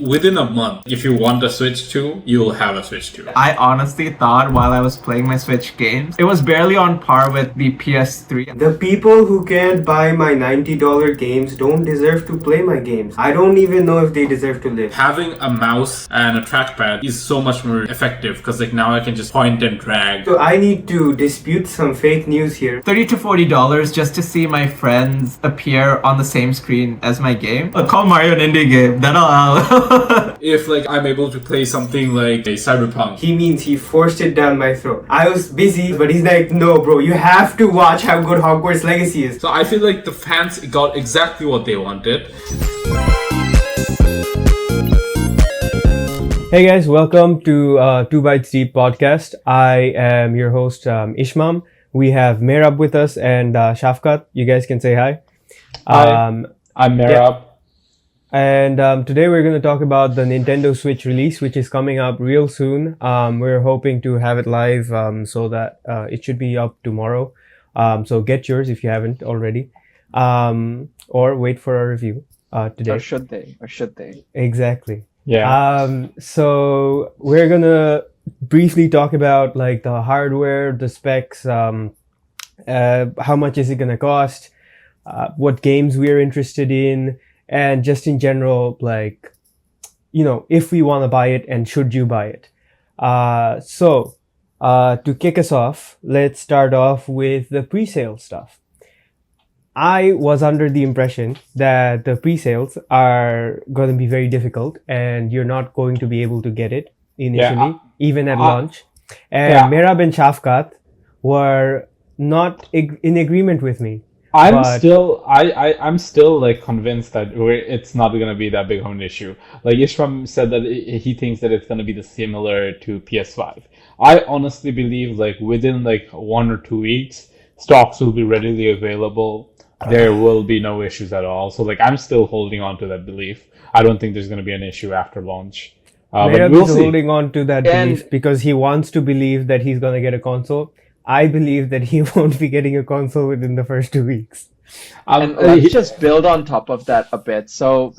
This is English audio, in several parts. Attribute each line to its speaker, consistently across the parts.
Speaker 1: within a month, if you want a Switch 2, you'll have a Switch 2.
Speaker 2: I honestly thought while I was playing my Switch games, it was barely on par with the PS3.
Speaker 3: The people who can't buy my $90 games don't deserve to play my games. I don't even know if they deserve to live.
Speaker 1: Having a mouse and a trackpad is so much more effective because like now I can just point and drag.
Speaker 3: So I need to dispute some fake news here.
Speaker 2: $30 to $40 just to see my friends appear on the same screen as my game. Call Mario an indie game. That'll
Speaker 1: If like I'm able to play something like a Cyberpunk.
Speaker 3: He means he forced it down my throat. I was busy, but he's like, no bro, you have to watch how good Hogwarts Legacy is.
Speaker 1: So I feel like the fans got exactly what they wanted.
Speaker 4: Hey guys, welcome to 2 Bytes Deep podcast. I am your host Ishmam. We have Merab with us and Shafkat. You guys can say hi.
Speaker 5: Hi, I'm Merab.
Speaker 4: Yeah. And today we're going to talk about the Nintendo Switch release, which is coming up real soon. We're hoping to have it live so that it should be up tomorrow. So get yours if you haven't already. Or wait for our review today.
Speaker 5: Or should they?
Speaker 4: Exactly.
Speaker 5: Yeah.
Speaker 4: So we're going to briefly talk about like the hardware, the specs, how much is it going to cost, what games we're interested in, and just in general, like, you know, if we want to buy it and should you buy it. So to kick us off, let's start off with the pre-sale stuff. I was under the impression that the pre-sales are going to be very difficult and you're not going to be able to get it initially, even at launch. And Merab and Shafkat were not in agreement with me.
Speaker 5: I'm still like convinced that it's not going to be that big of an issue. Like Ishram said that he thinks that it's going to be similar to PS5. I honestly believe like within like 1 or 2 weeks, stocks will be readily available. There will be no issues at all. So like I'm still holding on to that belief. I don't think there's going to be an issue after launch.
Speaker 4: But we'll see. Holding on to that belief because he wants to believe that he's going to get a console. I believe that he won't be getting a console within the first 2 weeks.
Speaker 6: And let's just build on top of that a bit. So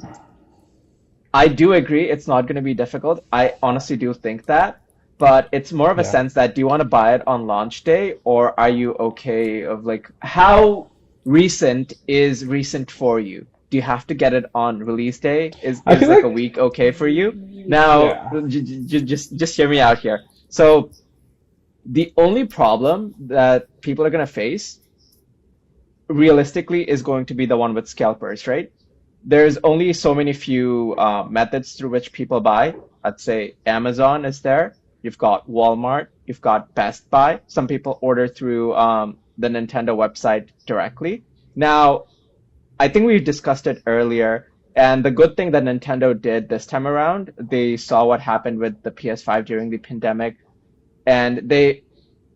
Speaker 6: I do agree it's not going to be difficult. I honestly do think that. But it's more of a sense that do you want to buy it on launch day or are you okay of like how recent is recent for you? Do you have to get it on release day? Is like a week okay for you? Now, just hear me out here. So the only problem that people are going to face realistically is going to be the one with scalpers, right? There's only so many few methods through which people buy. I'd say Amazon is there. You've got Walmart. You've got Best Buy. Some people order through the Nintendo website directly. Now, I think we discussed it earlier. And the good thing that Nintendo did this time around, they saw what happened with the PS5 during the pandemic. And they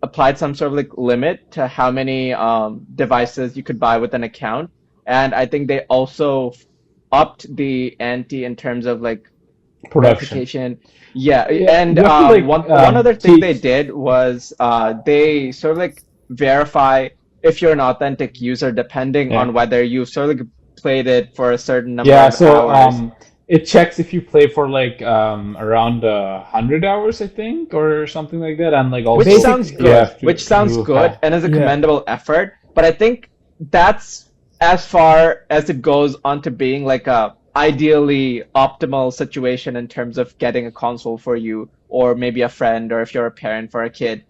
Speaker 6: applied some sort of like limit to how many devices you could buy with an account. And I think they also upped the ante in terms of like
Speaker 5: production.
Speaker 6: Yeah, and one other thing they did was they sort of like verify if you're an authentic user depending on whether you sort of like played it for a certain number of hours.
Speaker 5: It checks if you play for like around 100 hours, I think, or something like that, and like also
Speaker 6: which sounds good and is a commendable effort. But I think that's as far as it goes onto being like a ideally optimal situation in terms of getting a console for you or maybe a friend or if you're a parent for a kid.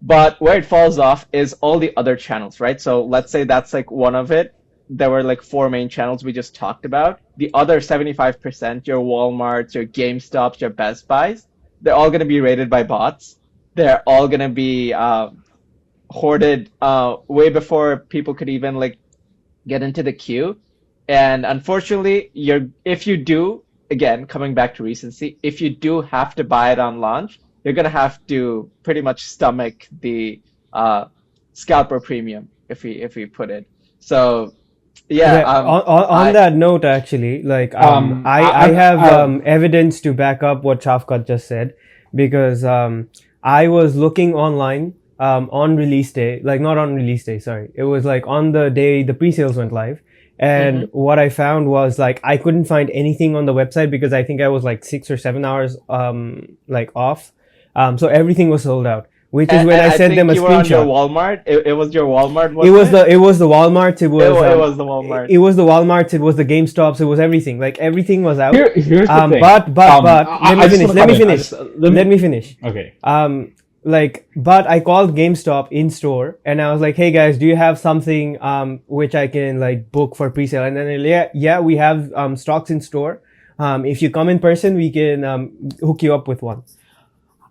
Speaker 6: But where it falls off is all the other channels, right? So let's say that's like one of it. There were like 4 main channels we just talked about. The other 75%, your Walmarts, your GameStops, your Best Buys, they're all going to be rated by bots. They're all going to be hoarded way before people could even like get into the queue. And unfortunately, if you do, again, coming back to recency, if you do have to buy it on launch, you're going to have to pretty much stomach the scalper premium, if we put it. So,
Speaker 4: on that note, actually, like I have evidence to back up what Shafkat just said, because I was looking online on release day, like not on release day, sorry. It was like on the day the pre-sales went live. And what I found was like I couldn't find anything on the website because I think I was like 6 or 7 hours like off. So everything was sold out. Which is when I sent them a
Speaker 6: you were on your
Speaker 4: screenshot.
Speaker 6: Walmart. It was your Walmart.
Speaker 4: It was the Walmart. It was
Speaker 6: the Walmart.
Speaker 4: It was the Walmarts. It was the GameStops. It was everything. Like everything was out.
Speaker 5: Here's the thing.
Speaker 4: But let me finish.
Speaker 5: Okay.
Speaker 4: But I called GameStop in store and I was like, hey guys, do you have something which I can like book for pre-sale? And then yeah, we have stocks in store. If you come in person, we can hook you up with one.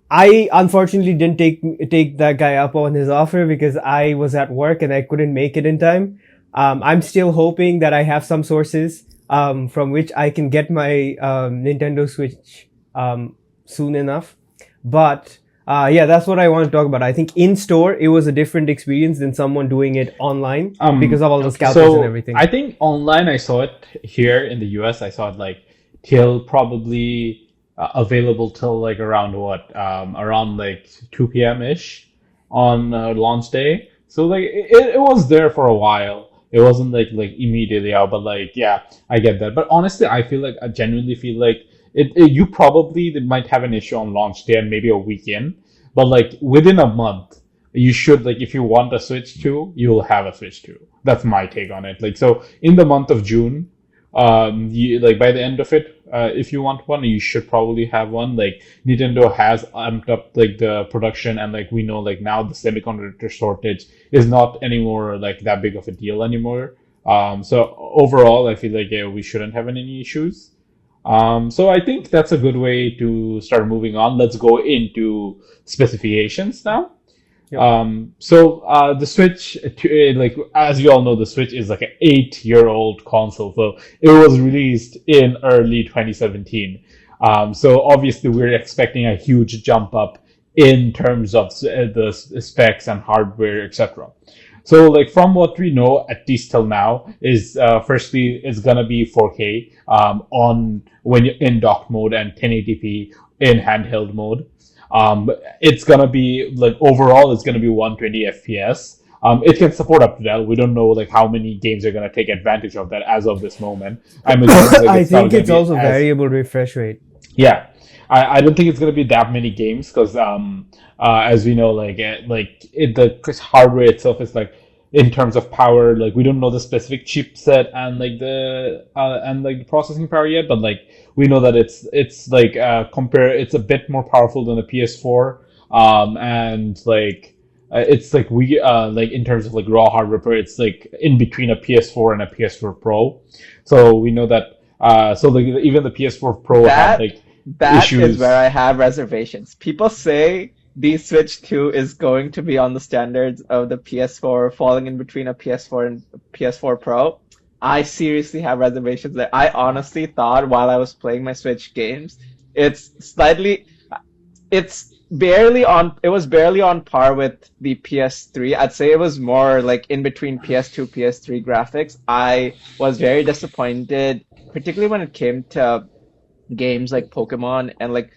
Speaker 4: I unfortunately didn't take that guy up on his offer because I was at work and I couldn't make it in time. I'm still hoping that I have some sources from which I can get my Nintendo Switch soon enough. But yeah, that's what I want to talk about. I think in store it was a different experience than someone doing it online because of all the scalpers and everything.
Speaker 5: I think online I saw it here in the US. I saw it like till probably available till like around around like 2 p.m. ish on launch day. So like it was there for a while. It wasn't like immediately out, but like yeah, I get that. But honestly, I genuinely feel like you probably might have an issue on launch day and maybe a weekend, but like within a month, you should like if you want a Switch 2, you'll have a Switch 2. That's my take on it. Like so in the month of June, you like by the end of it, if you want one, you should probably have one. Like Nintendo has amped up like the production, and like we know like now the semiconductor shortage is not anymore like that big of a deal anymore. So overall, I feel like we shouldn't have any issues. So I think that's a good way to start moving on. Let's go into specifications now.
Speaker 4: Yep.
Speaker 5: So the Switch, like as you all know, the Switch is like an 8-year-old console. So it was released in early 2017. So obviously we're expecting a huge jump up in terms of the specs and hardware, etc. So like from what we know, at least till now, is firstly it's gonna be 4K on when you're in dock mode and 1080p in handheld mode. It's gonna be like overall it's gonna be 120 FPS. It can support up to that. We don't know like how many games are gonna take advantage of that as of this moment.
Speaker 4: I think it's also variable refresh rate.
Speaker 5: Yeah, I don't think it's gonna be that many games because as we know the hardware itself is like in terms of power, like we don't know the specific chipset and like the processing power yet, but like we know that it's like it's a bit more powerful than the PS4, and like it's like we like in terms of like raw hardware, it's like in between a PS4 and a PS4 Pro. So we know that so like even the PS4 Pro had like issues.
Speaker 6: That is where I have reservations. People say the Switch 2 is going to be on the standards of the PS4, falling in between a PS4 and PS4 Pro. I seriously have reservations there. I honestly thought while I was playing my Switch games, it was barely on par with the PS3. I'd say it was more like in between PS2, PS3 graphics. I was very disappointed, particularly when it came to games like Pokemon and like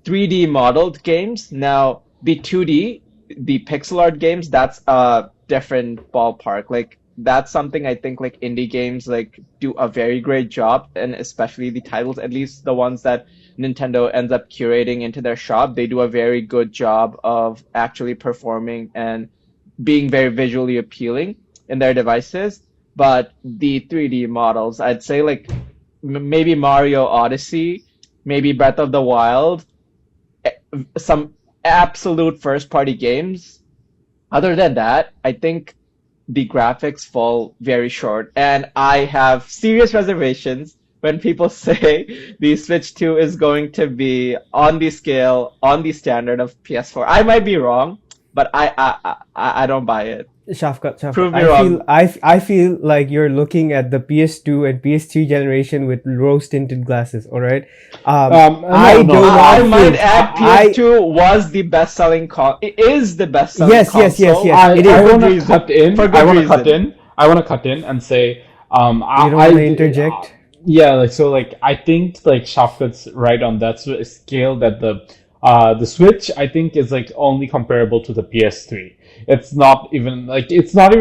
Speaker 6: 3D modeled games. Now, the 2D, the pixel art games, that's a different ballpark. Like, that's something I think like indie games like do a very great job, and especially the titles, at least the ones that Nintendo ends up curating into their shop, they do a very good job of actually performing and being very visually appealing in their devices. But the 3D models, I'd say like maybe Mario Odyssey, maybe Breath of the Wild, some absolute first-party games. Other than that, I think the graphics fall very short, and I have serious reservations when people say the Switch 2 is going to be on the scale, on the standard of PS4. I might be wrong, but I don't buy it.
Speaker 4: Shafkat,
Speaker 6: Prove me wrong.
Speaker 4: I feel like you're looking at the PS2 and PS3 generation with rose-tinted glasses. All right.
Speaker 6: I might add PS2 was the best-selling It is the best-selling console.
Speaker 4: Yes.
Speaker 5: I want to cut in. I want to cut in and say,
Speaker 4: you don't want to interject.
Speaker 5: Yeah, like so, like I think like Shafkat's right on that scale that the The Switch, I think, is like only comparable to the PS3. It's not even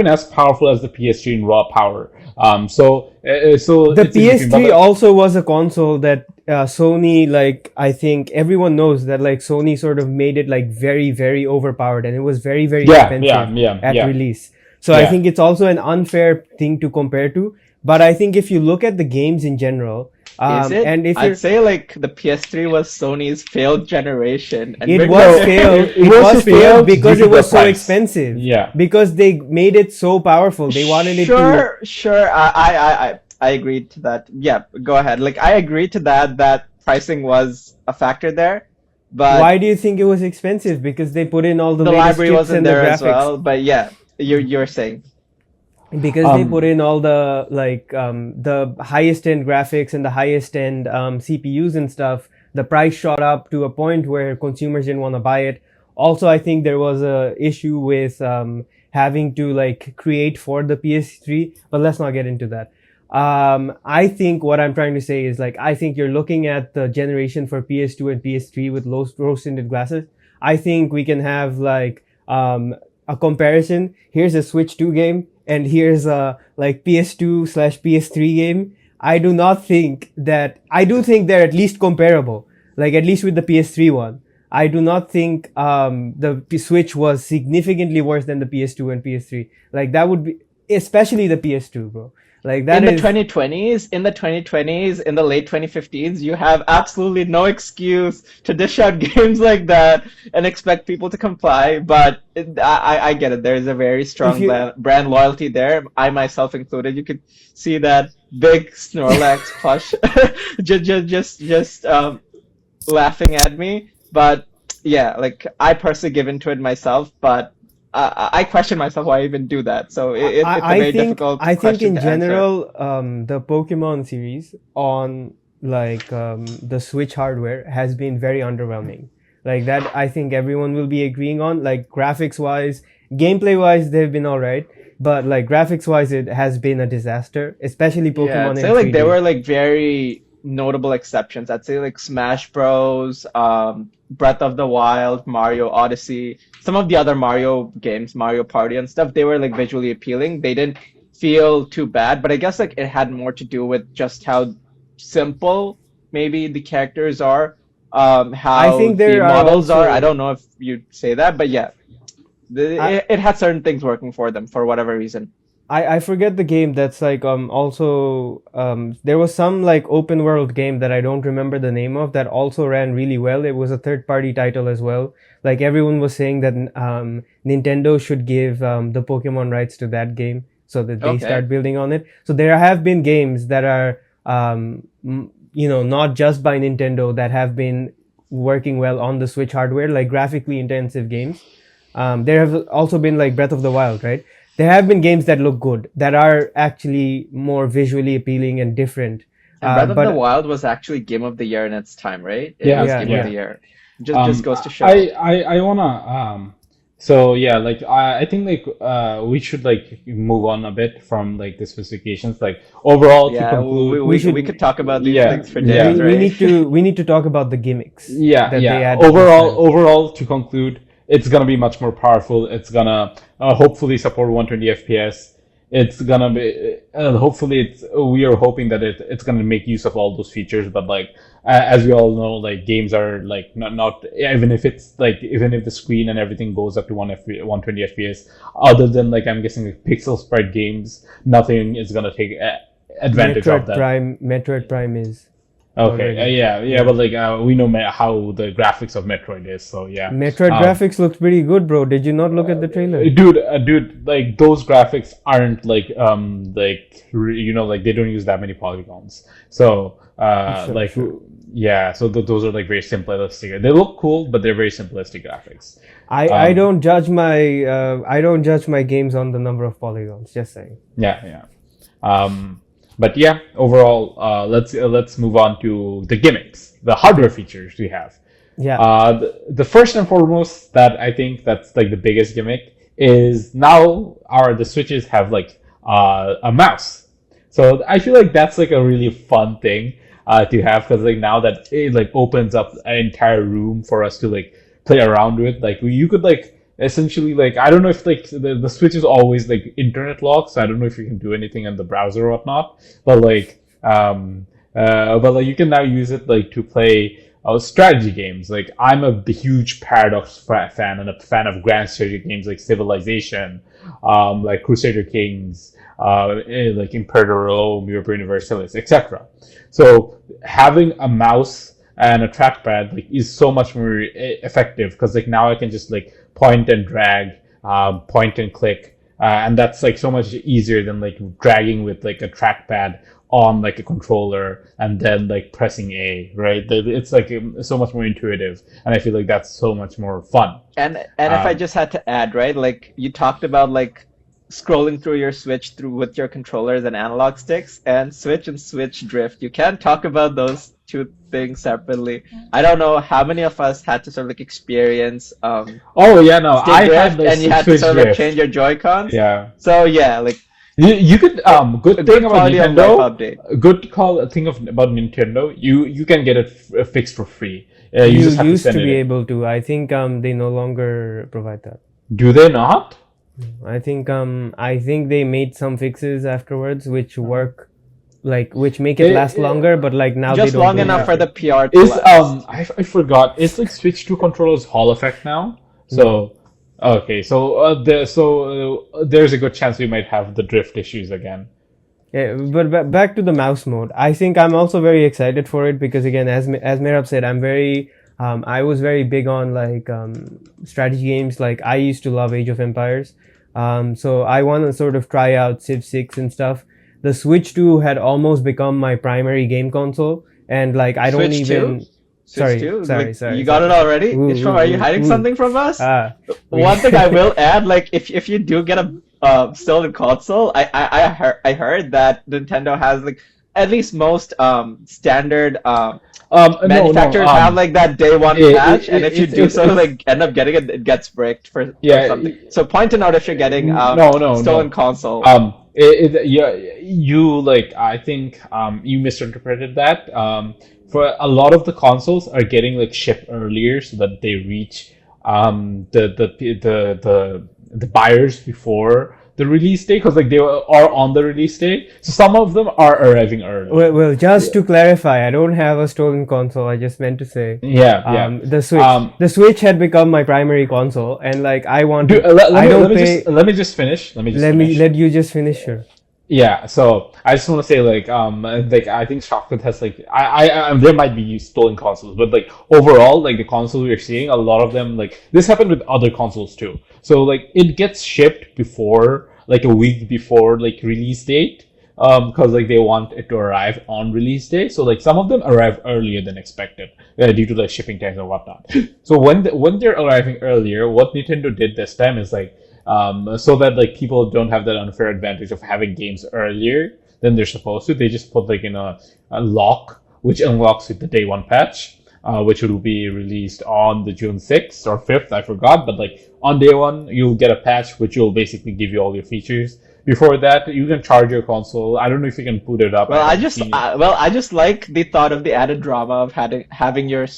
Speaker 5: as powerful as the PS3 in raw power. So
Speaker 4: The
Speaker 5: it's interesting,
Speaker 4: PS3 also was a console that Sony, like, I think everyone knows that, like, Sony sort of made it like very, very overpowered, and it was very, very expensive at release. So I think it's also an unfair thing to compare to. But I think if you look at the games in general,
Speaker 6: Is it?
Speaker 4: and if
Speaker 6: I'd say like the PS3 was Sony's failed generation. And
Speaker 4: it was failed. It was failed because
Speaker 5: due
Speaker 4: it
Speaker 5: to the
Speaker 4: was so
Speaker 5: price.
Speaker 4: expensive.
Speaker 5: Yeah.
Speaker 4: Because they made it so powerful. They wanted it to.
Speaker 6: Sure. I agreed to that. Yeah, go ahead. Like I agreed to that pricing was a factor there, but
Speaker 4: Why do you think it was expensive? Because they put in all the
Speaker 6: the
Speaker 4: latest
Speaker 6: library
Speaker 4: chips
Speaker 6: wasn't
Speaker 4: and the
Speaker 6: there
Speaker 4: graphics.
Speaker 6: as well. But yeah, you're saying.
Speaker 4: Because they put in all the the highest end graphics and the highest end CPUs and stuff, the price shot up to a point where consumers didn't want to buy it. Also, I think there was a issue with having to like create for the PS3, but let's not get into that. I think what I'm trying to say is like I think you're looking at the generation for PS2 and PS3 with rose tinted glasses. I think we can have like a comparison. Here's a Switch 2 game, and here's a like PS2/PS3 game. I do think they're at least comparable, like at least with the PS3 one. I do not think the Switch was significantly worse than the PS2 and PS3. Like that would be, especially the PS2, bro. Like that
Speaker 6: in the 2020s, in the late 2015s, you have absolutely no excuse to dish out games like that and expect people to comply. But I get it. There's a very strong brand loyalty there. I myself included. You could see that big Snorlax plush just laughing at me. But yeah, like I personally give into it myself, but I question myself why I even do that. So it's a very difficult question
Speaker 4: I think in
Speaker 6: to
Speaker 4: general, the Pokemon series on like the Switch hardware has been very underwhelming. Like that, I think everyone will be agreeing on. Like graphics wise, gameplay wise, they've been alright, but like graphics wise, it has been a disaster. Especially Pokemon.
Speaker 6: Yeah, I'd say
Speaker 4: in
Speaker 6: like
Speaker 4: 3D.
Speaker 6: there were like very notable exceptions. I'd say like Smash Bros, Breath of the Wild, Mario Odyssey, some of the other Mario games, Mario Party and stuff, they were like visually appealing. They didn't feel too bad, but I guess like it had more to do with just how simple maybe the characters are, how
Speaker 4: I think
Speaker 6: the
Speaker 4: there are
Speaker 6: models
Speaker 4: also-
Speaker 6: are. I don't know if you'd say that, but yeah, it had certain things working for them for whatever reason.
Speaker 4: I forget the game that's like also there was some like open world game that I don't remember the name of that also ran really well. It was a third party title as well. Like everyone was saying that Nintendo should give the Pokemon rights to that game so that they start building on it. So there have been games that are not just by Nintendo that have been working well on the Switch hardware, like graphically intensive games. There have also been like Breath of the Wild, right? There have been games that look good, that are actually more visually appealing and different.
Speaker 6: And Breath of the Wild was actually Game of the Year in its time, right? It
Speaker 5: Yeah,
Speaker 6: was
Speaker 4: yeah,
Speaker 6: Game
Speaker 4: yeah.
Speaker 6: of the Year. Just goes to show.
Speaker 5: I wanna so yeah, like I think like we should like move on a bit from like the specifications. Like overall to
Speaker 6: Yeah,
Speaker 5: conclude,
Speaker 6: we could talk about these
Speaker 5: Yeah,
Speaker 6: things for
Speaker 5: yeah.
Speaker 6: days, right?
Speaker 4: we need to talk about the gimmicks.
Speaker 5: yeah,
Speaker 4: that they
Speaker 5: yeah.
Speaker 4: added this time.
Speaker 5: Overall to conclude, it's gonna be much more powerful. It's gonna hopefully support 120 FPS. It's gonna be hopefully we are hoping that it's gonna make use of all those features. But like as we all know, like games are like not even if it's like even if the screen and everything goes up to 120 FPS, other than like I'm guessing like pixel sprite games, nothing is gonna take advantage of that.
Speaker 4: Metroid Prime is.
Speaker 5: Okay,
Speaker 4: already.
Speaker 5: yeah, but like we know how the graphics of Metroid is, so yeah.
Speaker 4: Metroid graphics looked pretty good, bro. Did you not look at the trailer?
Speaker 5: Dude, like those graphics aren't like like they don't use that many polygons. So yeah, so those are like very simplistic. They look cool, but they're very simplistic graphics.
Speaker 4: I don't judge my games on the number of polygons. Just saying.
Speaker 5: Yeah. But yeah, overall, let's move on to the gimmicks, the hardware features we have.
Speaker 4: Yeah.
Speaker 5: The first and foremost that I think that's like the biggest gimmick is now the Switches have like a mouse. So I feel like that's like a really fun thing. to have, because like now that it like opens up an entire room for us to like play around with. Like you could like essentially like I don't know if like the Switch is always like internet locked, so I don't know if you can do anything in the browser or whatnot. But like you can now use it like to play strategy games. Like I'm a huge Paradox fan and a fan of grand strategy games like Civilization, like Crusader Kings, like Imperator Rome, Europa Universalis, etc. So having a mouse and a trackpad like is so much more effective, because like now I can just like point and drag, point and click, and that's like so much easier than like dragging with like a trackpad on like a controller and then like pressing A, right? It's like so much more intuitive, and I feel like that's so much more fun.
Speaker 6: And if I just had to add, right, like you talked about like scrolling through your Switch through with your controllers and analog sticks, and Switch drift. You can't talk about those two things separately. I don't know how many of us had to sort of like experience stick
Speaker 5: I
Speaker 6: drift,
Speaker 5: had
Speaker 6: and you had to
Speaker 5: Switch
Speaker 6: sort of like
Speaker 5: drift.
Speaker 6: change your Joy-Cons.
Speaker 5: Yeah.
Speaker 6: So yeah, like
Speaker 5: You could good thing about
Speaker 6: quality of life
Speaker 5: Nintendo.
Speaker 6: update.
Speaker 5: Good thing about Nintendo. You can get it fixed for free. You
Speaker 4: You
Speaker 5: just have
Speaker 4: used
Speaker 5: to
Speaker 4: to
Speaker 5: send
Speaker 4: be
Speaker 5: it in.
Speaker 4: able to. I think they no longer provide that.
Speaker 5: Do they not?
Speaker 4: I think they made some fixes afterwards which work, like which make it last longer, but like now
Speaker 6: Just
Speaker 4: they don't
Speaker 6: long
Speaker 4: do
Speaker 6: enough
Speaker 4: that.
Speaker 6: for the PR to
Speaker 5: Is
Speaker 6: last.
Speaker 5: I forgot. It's like Switch 2 controllers Hall effect now. So okay, so there's a good chance we might have the drift issues again.
Speaker 4: Yeah, but back to the mouse mode. I think I'm also very excited for it because again, as Merab said, I was very big on like strategy games. Like I used to love Age of Empires. So I want to sort of try out Civ 6 and stuff. The Switch 2 had almost become my primary game console, and like I don't
Speaker 6: Switch
Speaker 4: even.
Speaker 6: 2?
Speaker 4: Sorry.
Speaker 6: You got it already?
Speaker 4: Ooh,
Speaker 6: Ishmael, are you hiding
Speaker 4: ooh.
Speaker 6: something from us?
Speaker 4: We-
Speaker 6: One thing I will add, like if you do get a stolen console, I heard that Nintendo has like at least most standard manufacturers have like that day one patch, and if you do like end up getting it, it gets bricked for something. So point it out if you're getting stolen console.
Speaker 5: You like I think you misinterpreted that. For a lot of the consoles are getting like shipped earlier so that they reach the buyers before the release date, because like they are on the release date. So some of them are arriving early.
Speaker 4: Well, just to clarify, I don't have a stolen console. I just meant to say. The Switch. The Switch had become my primary console, and like I want to.
Speaker 5: Let me just finish.
Speaker 4: Let you just finish. Sure.
Speaker 5: Yeah, so I just want to say like I think Shoud has like I there might be stolen consoles, but like overall like the consoles we're seeing, a lot of them, like this happened with other consoles too. So like it gets shipped before like a week before like release date, because like they want it to arrive on release day. So like some of them arrive earlier than expected due to like shipping times and whatnot. So when they're arriving earlier, what Nintendo did this time is like so that like people don't have that unfair advantage of having games earlier than they're supposed to, they just put like in a lock which unlocks with the day one patch, which will be released on the June 6th or 5th, I forgot, but like on day one you'll get a patch which will basically give you all your features. Before that, you can charge your console. I don't know if you can boot it up.
Speaker 6: Well, I just like the thought of the added drama of having your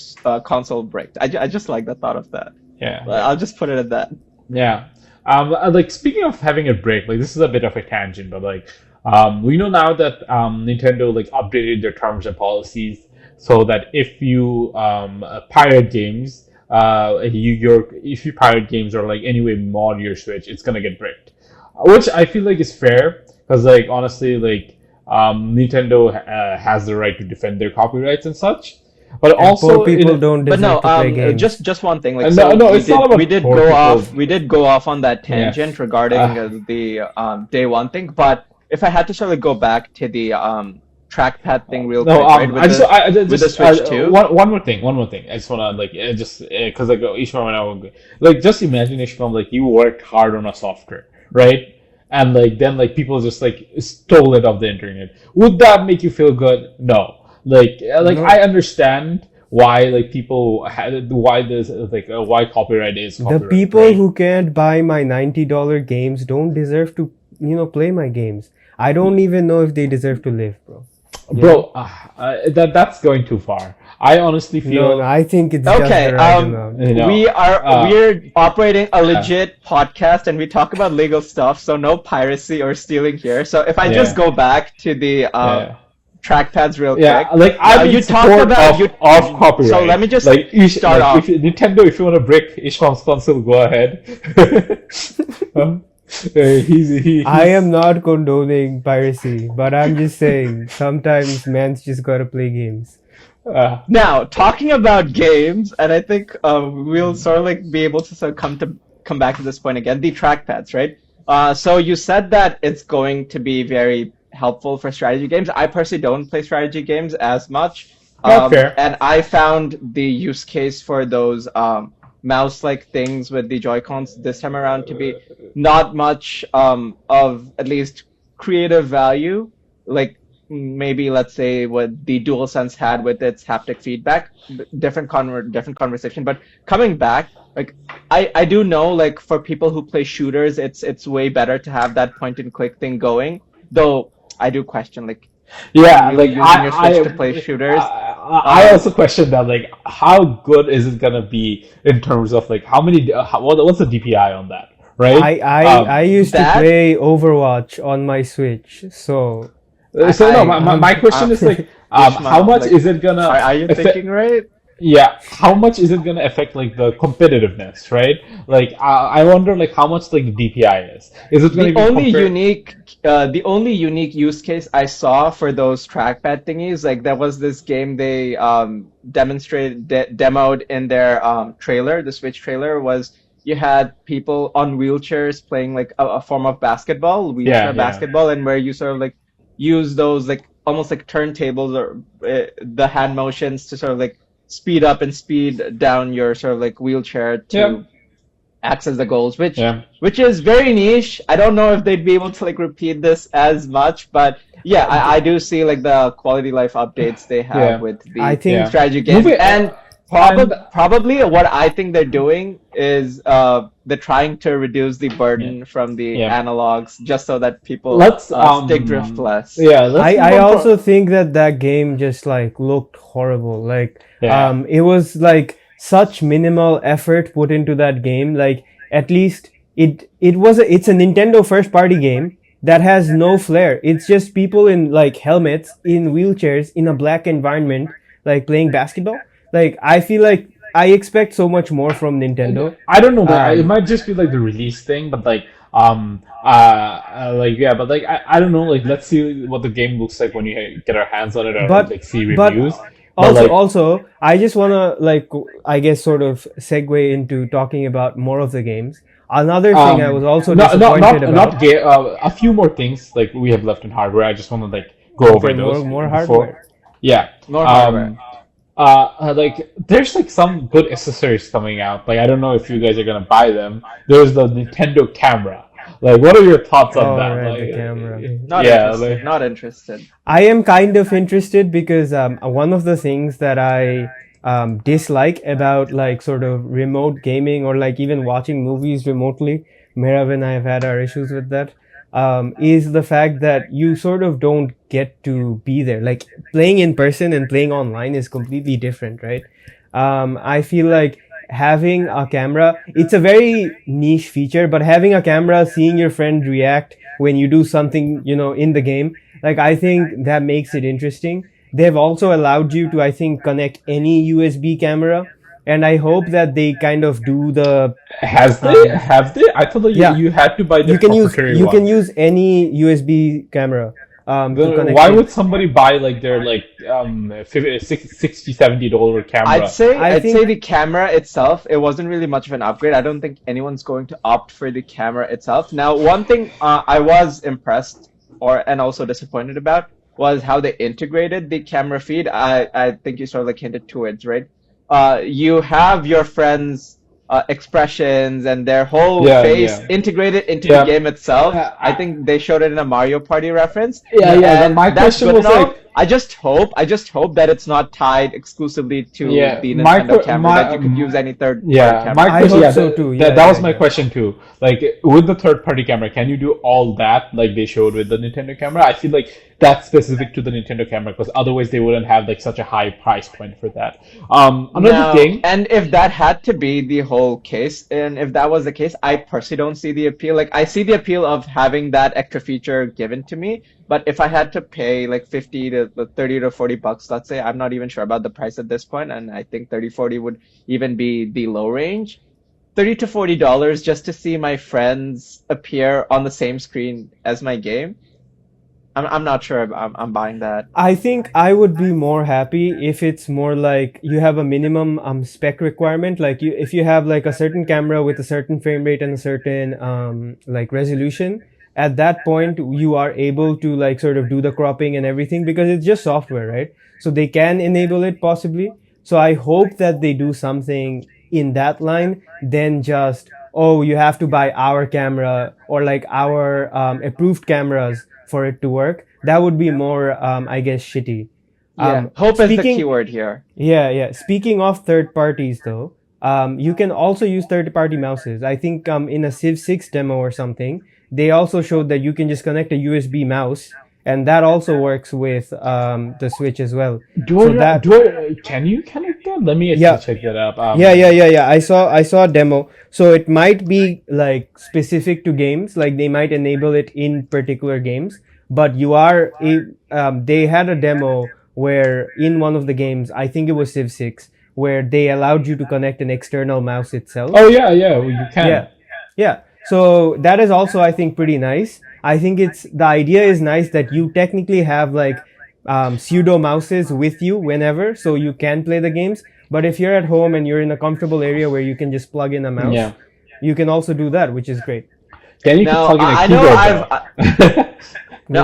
Speaker 6: console bricked. I just like the thought of that.
Speaker 5: Yeah.
Speaker 6: I'll just put it at that.
Speaker 5: Yeah. Like speaking of having a break, like this is a bit of a tangent, but like we know now that Nintendo like updated their terms and policies so that if you pirate games, if you pirate games or like anyway mod your Switch, it's gonna get bricked, which I feel like is fair, because like honestly like Nintendo has the right to defend their copyrights and such. But
Speaker 4: and
Speaker 5: also,
Speaker 4: poor people don't deserve to play games.
Speaker 6: Just one thing. Like,
Speaker 5: we
Speaker 6: did go off on that tangent regarding the day one thing. But if I had to sort of go back to the trackpad thing real quick, right? With the Switch 2.
Speaker 5: One more thing. I just wanna like because like Ishmael and I will like just imagine Ishmael, like you worked hard on a software, right? And like then like people just like stole it off the internet. Would that make you feel good? No. Like I understand why like people why this like why copyright is copyright,
Speaker 4: the people
Speaker 5: right?
Speaker 4: who can't buy my $90 games don't deserve to play my games. I don't even know if they deserve to live, bro.
Speaker 5: Bro, that's going too far. I honestly feel
Speaker 4: No, I think it's just
Speaker 6: Okay,
Speaker 4: the right amount.
Speaker 5: you know,
Speaker 6: we're operating a legit podcast and we talk about legal stuff, so no piracy or stealing here. So if I just go back to the trackpads real quick.
Speaker 5: like I'm in support of copyright.
Speaker 6: So let me just start off.
Speaker 5: Nintendo, if you want to break Ishmael's console, go ahead.
Speaker 4: I am not condoning piracy, but I'm just saying sometimes man's just gotta play games.
Speaker 6: Now, talking about games, and I think we'll sort of like be able to sort of come back to this point again. The trackpads, right? So you said that it's going to be very helpful for strategy games. I personally don't play strategy games as much,
Speaker 5: fair.
Speaker 6: and I found the use case for those mouse-like things with the Joy-Cons this time around to be not much of at least creative value, like maybe let's say what the DualSense had with its haptic feedback. Different conversation. But coming back, like I do know, like for people who play shooters, it's way better to have that point-and-click thing going. Though I do question, like,
Speaker 5: like
Speaker 6: using your Switch to play shooters.
Speaker 5: I also question that, like, how good is it gonna be in terms of like how many? What's the DPI on that, right?
Speaker 4: I used to play Overwatch on my Switch, so.
Speaker 5: My question is like, how much is it gonna?
Speaker 6: Are you thinking right?
Speaker 5: Yeah, how much is it gonna affect like the competitiveness, right? Like, I wonder like how much like the DPI is. Is it gonna
Speaker 6: the only unique use case I saw for those trackpad thingies, like there was this game they demoed in their trailer, the Switch trailer, was you had people on wheelchairs playing like a form of basketball, basketball, and where you sort of like use those like almost like turntables or the hand motions to sort of like speed up and speed down your sort of like wheelchair to access the goals, which is very niche. I don't know if they'd be able to like repeat this as much, but yeah, I do see like the quality life updates they have with the strategy games. And probably what I think they're doing is they're trying to reduce the burden from the analogs just so that people stick drift less.
Speaker 4: I also think that game just like looked horrible. Like it was like such minimal effort put into that game. Like at least it's a Nintendo first party game that has no flair. It's just people in like helmets in wheelchairs in a black environment like playing basketball. Like I feel like I expect so much more from Nintendo.
Speaker 5: I don't know. It might just be like the release thing, but like but like I don't know. Like let's see what the game looks like when you get our hands on it or like see reviews.
Speaker 4: Also, I just wanna like I guess sort of segue into talking about more of the games. Another thing I was also disappointed about.
Speaker 5: A few more things like we have left in hardware. I just want to like go over those.
Speaker 4: More hardware.
Speaker 5: More hardware. Like there's like some good accessories coming out. Like I don't know if you guys are gonna buy them. There's the Nintendo camera. Like, what are your thoughts on that?
Speaker 4: Right,
Speaker 5: like,
Speaker 4: the camera.
Speaker 6: Not interested.
Speaker 4: I am kind of interested because one of the things that I dislike about like sort of remote gaming or like even watching movies remotely, Merav and I have had our issues with that, is the fact that you sort of don't get to be there. Like playing in person and playing online is completely different, right? I feel like having a camera, it's a very niche feature, but having a camera, seeing your friend react when you do something, in the game, like I think that makes it interesting. They've also allowed you to, I think, connect any USB camera, and I hope that they kind of do the.
Speaker 5: Have they? I thought that you had to buy the
Speaker 4: You can use any USB camera.
Speaker 5: Why would somebody buy like their like $60-$70 camera?
Speaker 6: I'd say the camera itself, it wasn't really much of an upgrade. I don't think anyone's going to opt for the camera itself. Now, one thing I was impressed and also disappointed about was how they integrated the camera feed. I think you sort of like hinted towards, right? You have your friends' expressions and their whole face integrated into the game itself. I think they showed it in a Mario Party reference.
Speaker 5: My question was like,
Speaker 6: I just hope that it's not tied exclusively to the
Speaker 5: my
Speaker 6: Nintendo camera, that you could use any third
Speaker 5: Yeah,
Speaker 6: camera.
Speaker 5: my
Speaker 4: I
Speaker 5: question,
Speaker 4: hope so too.
Speaker 5: that was my question too. Like with the third party camera, can you do all that like they showed with the Nintendo camera? I feel like that's specific to the Nintendo camera because otherwise they wouldn't have like such a high price point for that. Another thing,
Speaker 6: And if that had to be the whole case, and if that was the case, I personally don't see the appeal. Like, I see the appeal of having that extra feature given to me, but if I had to pay like 50 to 30 to 40 bucks, let's say, I'm not even sure about the price at this point, and I think 30, 40 would even be the low range. $30 to $40 just to see my friends appear on the same screen as my game. I'm not sure I'm buying that.
Speaker 4: I think I would be more happy if it's more like you have a minimum spec requirement. Like if you have like a certain camera with a certain frame rate and a certain like resolution, at that point you are able to like sort of do the cropping and everything because it's just software, right? So they can enable it possibly. So I hope that they do something in that line than just, oh, you have to buy our camera or like our approved cameras for it to work. That would be more, I guess, shitty.
Speaker 6: Hope is the keyword here.
Speaker 4: Yeah. Speaking of third parties, though, you can also use third-party mouses. I think in a Civ 6 demo or something, they also showed that you can just connect a USB mouse, and that also works with the Switch as well.
Speaker 5: Can you connect that? Let me actually check that up.
Speaker 4: Yeah. I saw a demo. So it might be like specific to games, like they might enable it in particular games. But they had a demo where in one of the games, I think it was Civ 6, where they allowed you to connect an external mouse itself.
Speaker 5: Oh yeah, you can.
Speaker 4: Yeah. So that is also, I think, pretty nice. I think the idea is nice that you technically have like pseudo mouses with you whenever, so you can play the games. But if you're at home and you're in a comfortable area where you can just plug in a mouse, you can also do that, which is great.
Speaker 5: Can you plug in a keyboard?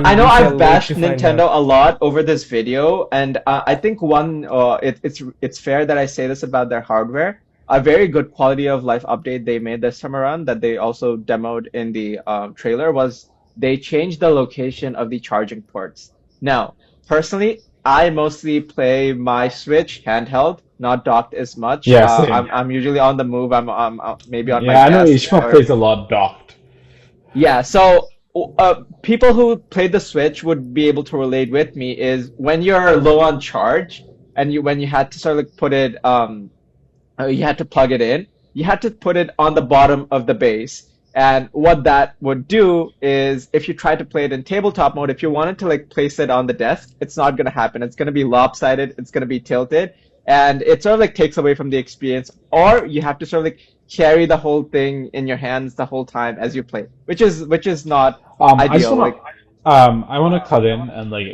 Speaker 6: I know I've bashed Nintendo a lot over this video, and I think it's fair that I say this about their hardware. A very good quality of life update they made this time around that they also demoed in the trailer was they changed the location of the charging ports. Now, personally, I mostly play my Switch handheld, not docked as much.
Speaker 5: Yeah, same.
Speaker 6: I'm usually on the move. I'm maybe on my
Speaker 5: desk. Yeah, I know
Speaker 6: Ishmael
Speaker 5: plays a lot docked.
Speaker 6: Yeah, so people who played the Switch would be able to relate with me is when you're low on charge and when you had to sort of like put it, you had to plug it in, you had to put it on the bottom of the base. And what that would do is if you try to play it in tabletop mode, if you wanted to like place it on the desk, it's not going to happen. It's going to be lopsided. It's going to be tilted. And it sort of like takes away from the experience. Or you have to sort of like carry the whole thing in your hands the whole time as you play, which is not ideal.
Speaker 5: I want to cut in and like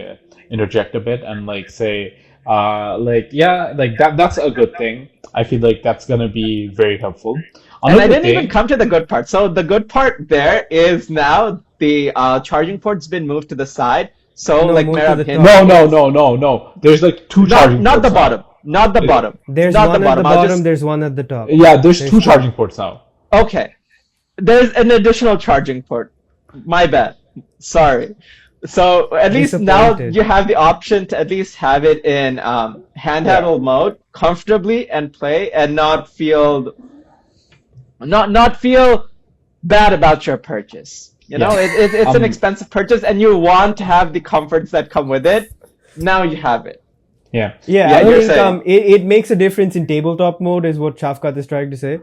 Speaker 5: interject a bit and like say that's a good thing. I feel like that's gonna be very helpful.
Speaker 6: And I didn't even come to the good part. So the good part there is now the charging port's been moved to the side. So like
Speaker 5: No. There's like two charging ports.
Speaker 6: Not the bottom. Not the bottom.
Speaker 4: There's
Speaker 6: not
Speaker 4: one at the bottom, there's one at the top.
Speaker 5: Yeah, there's two charging ports now.
Speaker 6: Okay. There's an additional charging port. My bad. Sorry. So at least now you have the option to at least have it in handheld mode comfortably and play and not feel bad about your purchase. You know, it's an expensive purchase and you want to have the comforts that come with it. Now you have it.
Speaker 4: I think it makes a difference in tabletop mode is what Shafkat is trying to say.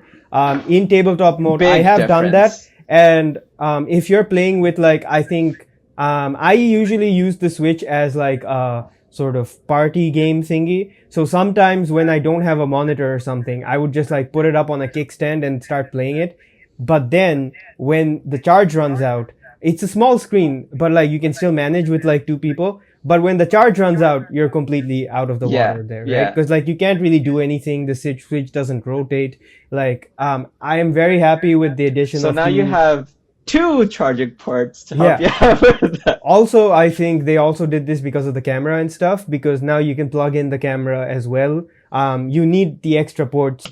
Speaker 4: In tabletop mode, I have done that. And if you're playing with like, I think I usually use the Switch as like a sort of party game thingy. So sometimes when I don't have a monitor or something, I would just like put it up on a kickstand and start playing it. But then when the charge runs out, it's a small screen, but like you can still manage with like two people. But when the charge runs out, you're completely out of the water there, right? Because like you can't really do anything. The Switch doesn't rotate. Like I am very happy with the addition of.
Speaker 6: So now you have two charging ports to help you out with that.
Speaker 4: Also, I think they also did this because of the camera and stuff. Because now you can plug in the camera as well. You need the extra ports.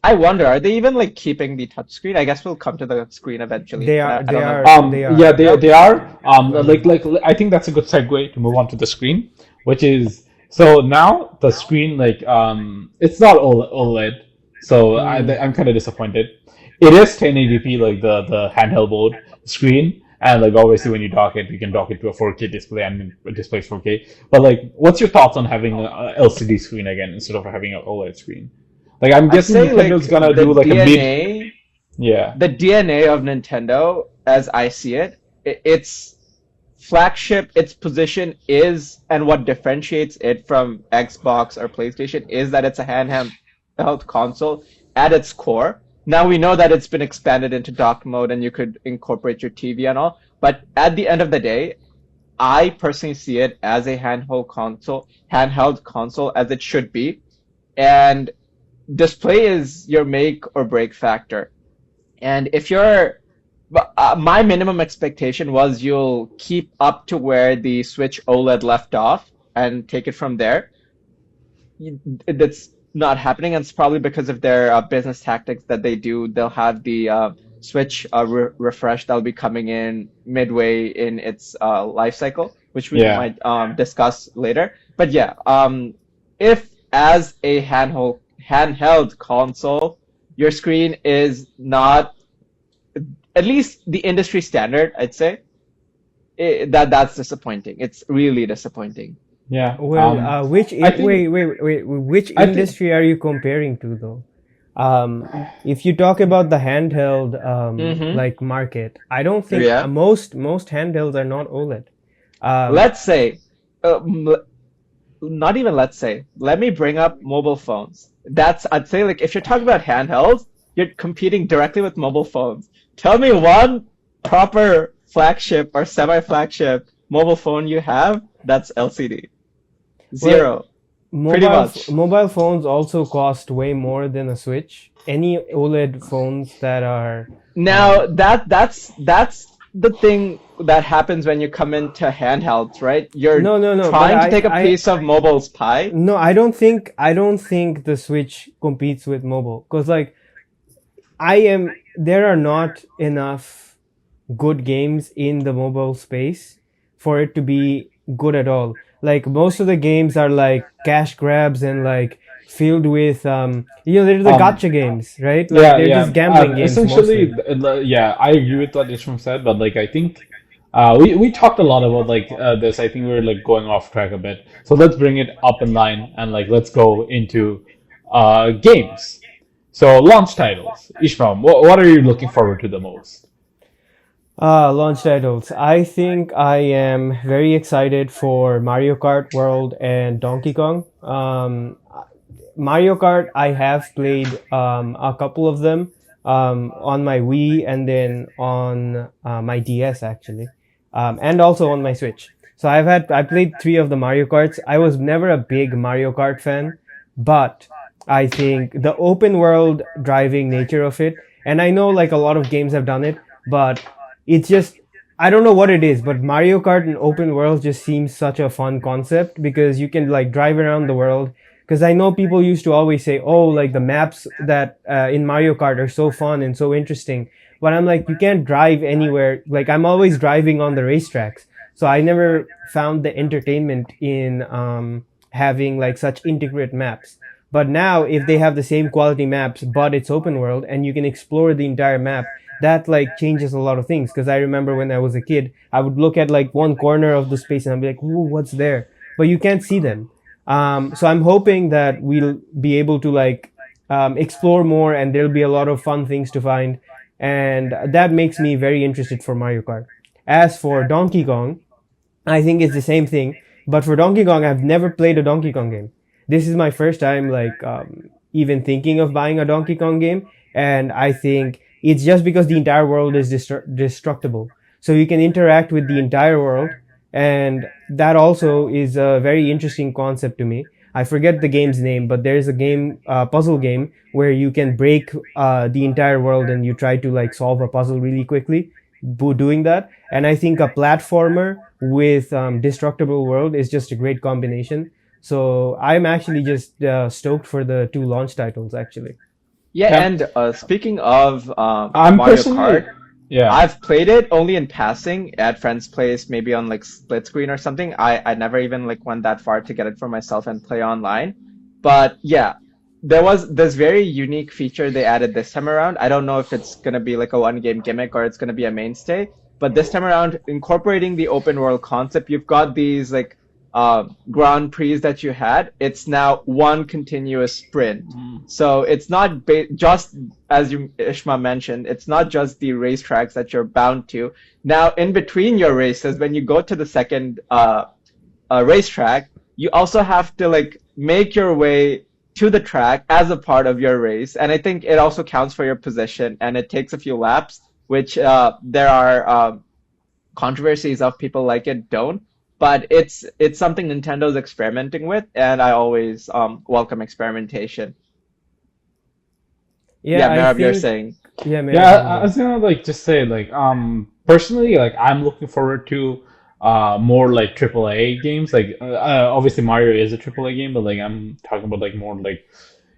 Speaker 6: I wonder, are they even like keeping the touchscreen? I guess we'll come to the screen eventually.
Speaker 4: They are.
Speaker 5: Yeah, they are. Like I think that's a good segue to move on to the screen. which is so now the screen it's not OLED, so I'm kind of disappointed. It is 1080p like the handheld mode screen, and like obviously when you dock it, you can dock it to a 4K display and it displays 4K. But like, what's your thoughts on having a LCD screen again instead of having an OLED screen? Like I'm guessing Nintendo's gonna do like a mid. Yeah.
Speaker 6: The DNA of Nintendo, as I see it, its flagship, its position is, and what differentiates it from Xbox or PlayStation is that it's a handheld console at its core. Now we know that it's been expanded into dock mode and you could incorporate your TV and all, but at the end of the day, I personally see it as a handheld console as it should be, and display is your make or break factor. And if my minimum expectation was you'll keep up to where the Switch OLED left off and take it from there. That's not happening, and it's probably because of their business tactics that they do. They'll have the Switch refresh that'll be coming in midway in its life cycle, which we might discuss later. But yeah, if as a handheld console, your screen is not at least the industry standard, I'd say that's disappointing. It's really disappointing.
Speaker 5: Yeah.
Speaker 4: Well, which industry are you comparing to though? If you talk about the handheld like market, I don't think most handhelds are not OLED.
Speaker 6: Let's say, not even let's say. Let me bring up mobile phones. I'd say like if you're talking about handhelds, you're competing directly with mobile phones. Tell me one proper flagship or semi-flagship mobile phone you have that's LCD. Zero.
Speaker 4: Well,
Speaker 6: pretty much.
Speaker 4: Mobile phones also cost way more than a Switch. Any OLED phones that are
Speaker 6: now that's the thing that happens when you come into handhelds, right? You're trying to take a piece of mobile's pie.
Speaker 4: No, I don't think the Switch competes with mobile, because like there are not enough good games in the mobile space for it to be good at all. Like most of the games are like cash grabs and like filled with they're the gacha games, right? Like they're just gambling games.
Speaker 5: Essentially, I agree with what Ishmael said, but like I think we talked a lot about like this. I think we're like going off track a bit. So let's bring it up in line and like let's go into games. So launch titles. Ishmael, what are you looking forward to the most?
Speaker 4: Launch titles. I think I am very excited for Mario Kart World and Donkey Kong. Mario Kart, I have played a couple of them on my Wii and then on my DS actually, and also on my Switch. So I played 3 of the Mario Karts. I was never a big Mario Kart fan, but I think the open world driving nature of it, and I know like a lot of games have done it, but it's just, I don't know what it is, but Mario Kart and open world just seems such a fun concept because you can like drive around the world. Because I know people used to always say, oh, like the maps that in Mario Kart are so fun and so interesting. But I'm like, you can't drive anywhere. Like I'm always driving on the racetracks. So I never found the entertainment in having like such intricate maps. But now if they have the same quality maps, but it's open world and you can explore the entire map, that like changes a lot of things. Because I remember when I was a kid, I would look at like one corner of the space and I'd be like, ooh, what's there? But you can't see them. So I'm hoping that we'll be able to like explore more and there'll be a lot of fun things to find. And that makes me very interested for Mario Kart. As for Donkey Kong, I think it's the same thing. But for Donkey Kong, I've never played a Donkey Kong game. This is my first time like even thinking of buying a Donkey Kong game. And I think it's just because the entire world is destructible. So you can interact with the entire world. And that also is a very interesting concept to me. I forget the game's name, but there's a game, puzzle game, where you can break the entire world and you try to like solve a puzzle really quickly doing that. And I think a platformer with destructible world is just a great combination. So I'm actually just stoked for the 2 launch titles actually.
Speaker 6: Yeah, and speaking of Mario Kart,
Speaker 5: Yeah.
Speaker 6: I've played it only in passing at friends' place, maybe on like split screen or something. I never even like went that far to get it for myself and play online. But yeah, there was this very unique feature they added this time around. I don't know if it's gonna be like a one game gimmick or it's gonna be a mainstay. But this time around, incorporating the open world concept, you've got these like Grand Prix that you had. It's now one continuous sprint. So it's not just as Ishma mentioned. It's not just the racetracks that you're bound to. Now, in between your races, when you go to the second racetrack, you also have to like make your way to the track as a part of your race, and I think it also counts for your position, and it takes a few laps, which there are controversies of people like it don't, but it's something Nintendo's experimenting with, and I always welcome experimentation. Yeah, Merab, you're saying.
Speaker 4: Yeah, Merab.
Speaker 5: Yeah, I was gonna like just say like personally like I'm looking forward to more like AAA games. Like obviously Mario is a AAA game, but like I'm talking about like more like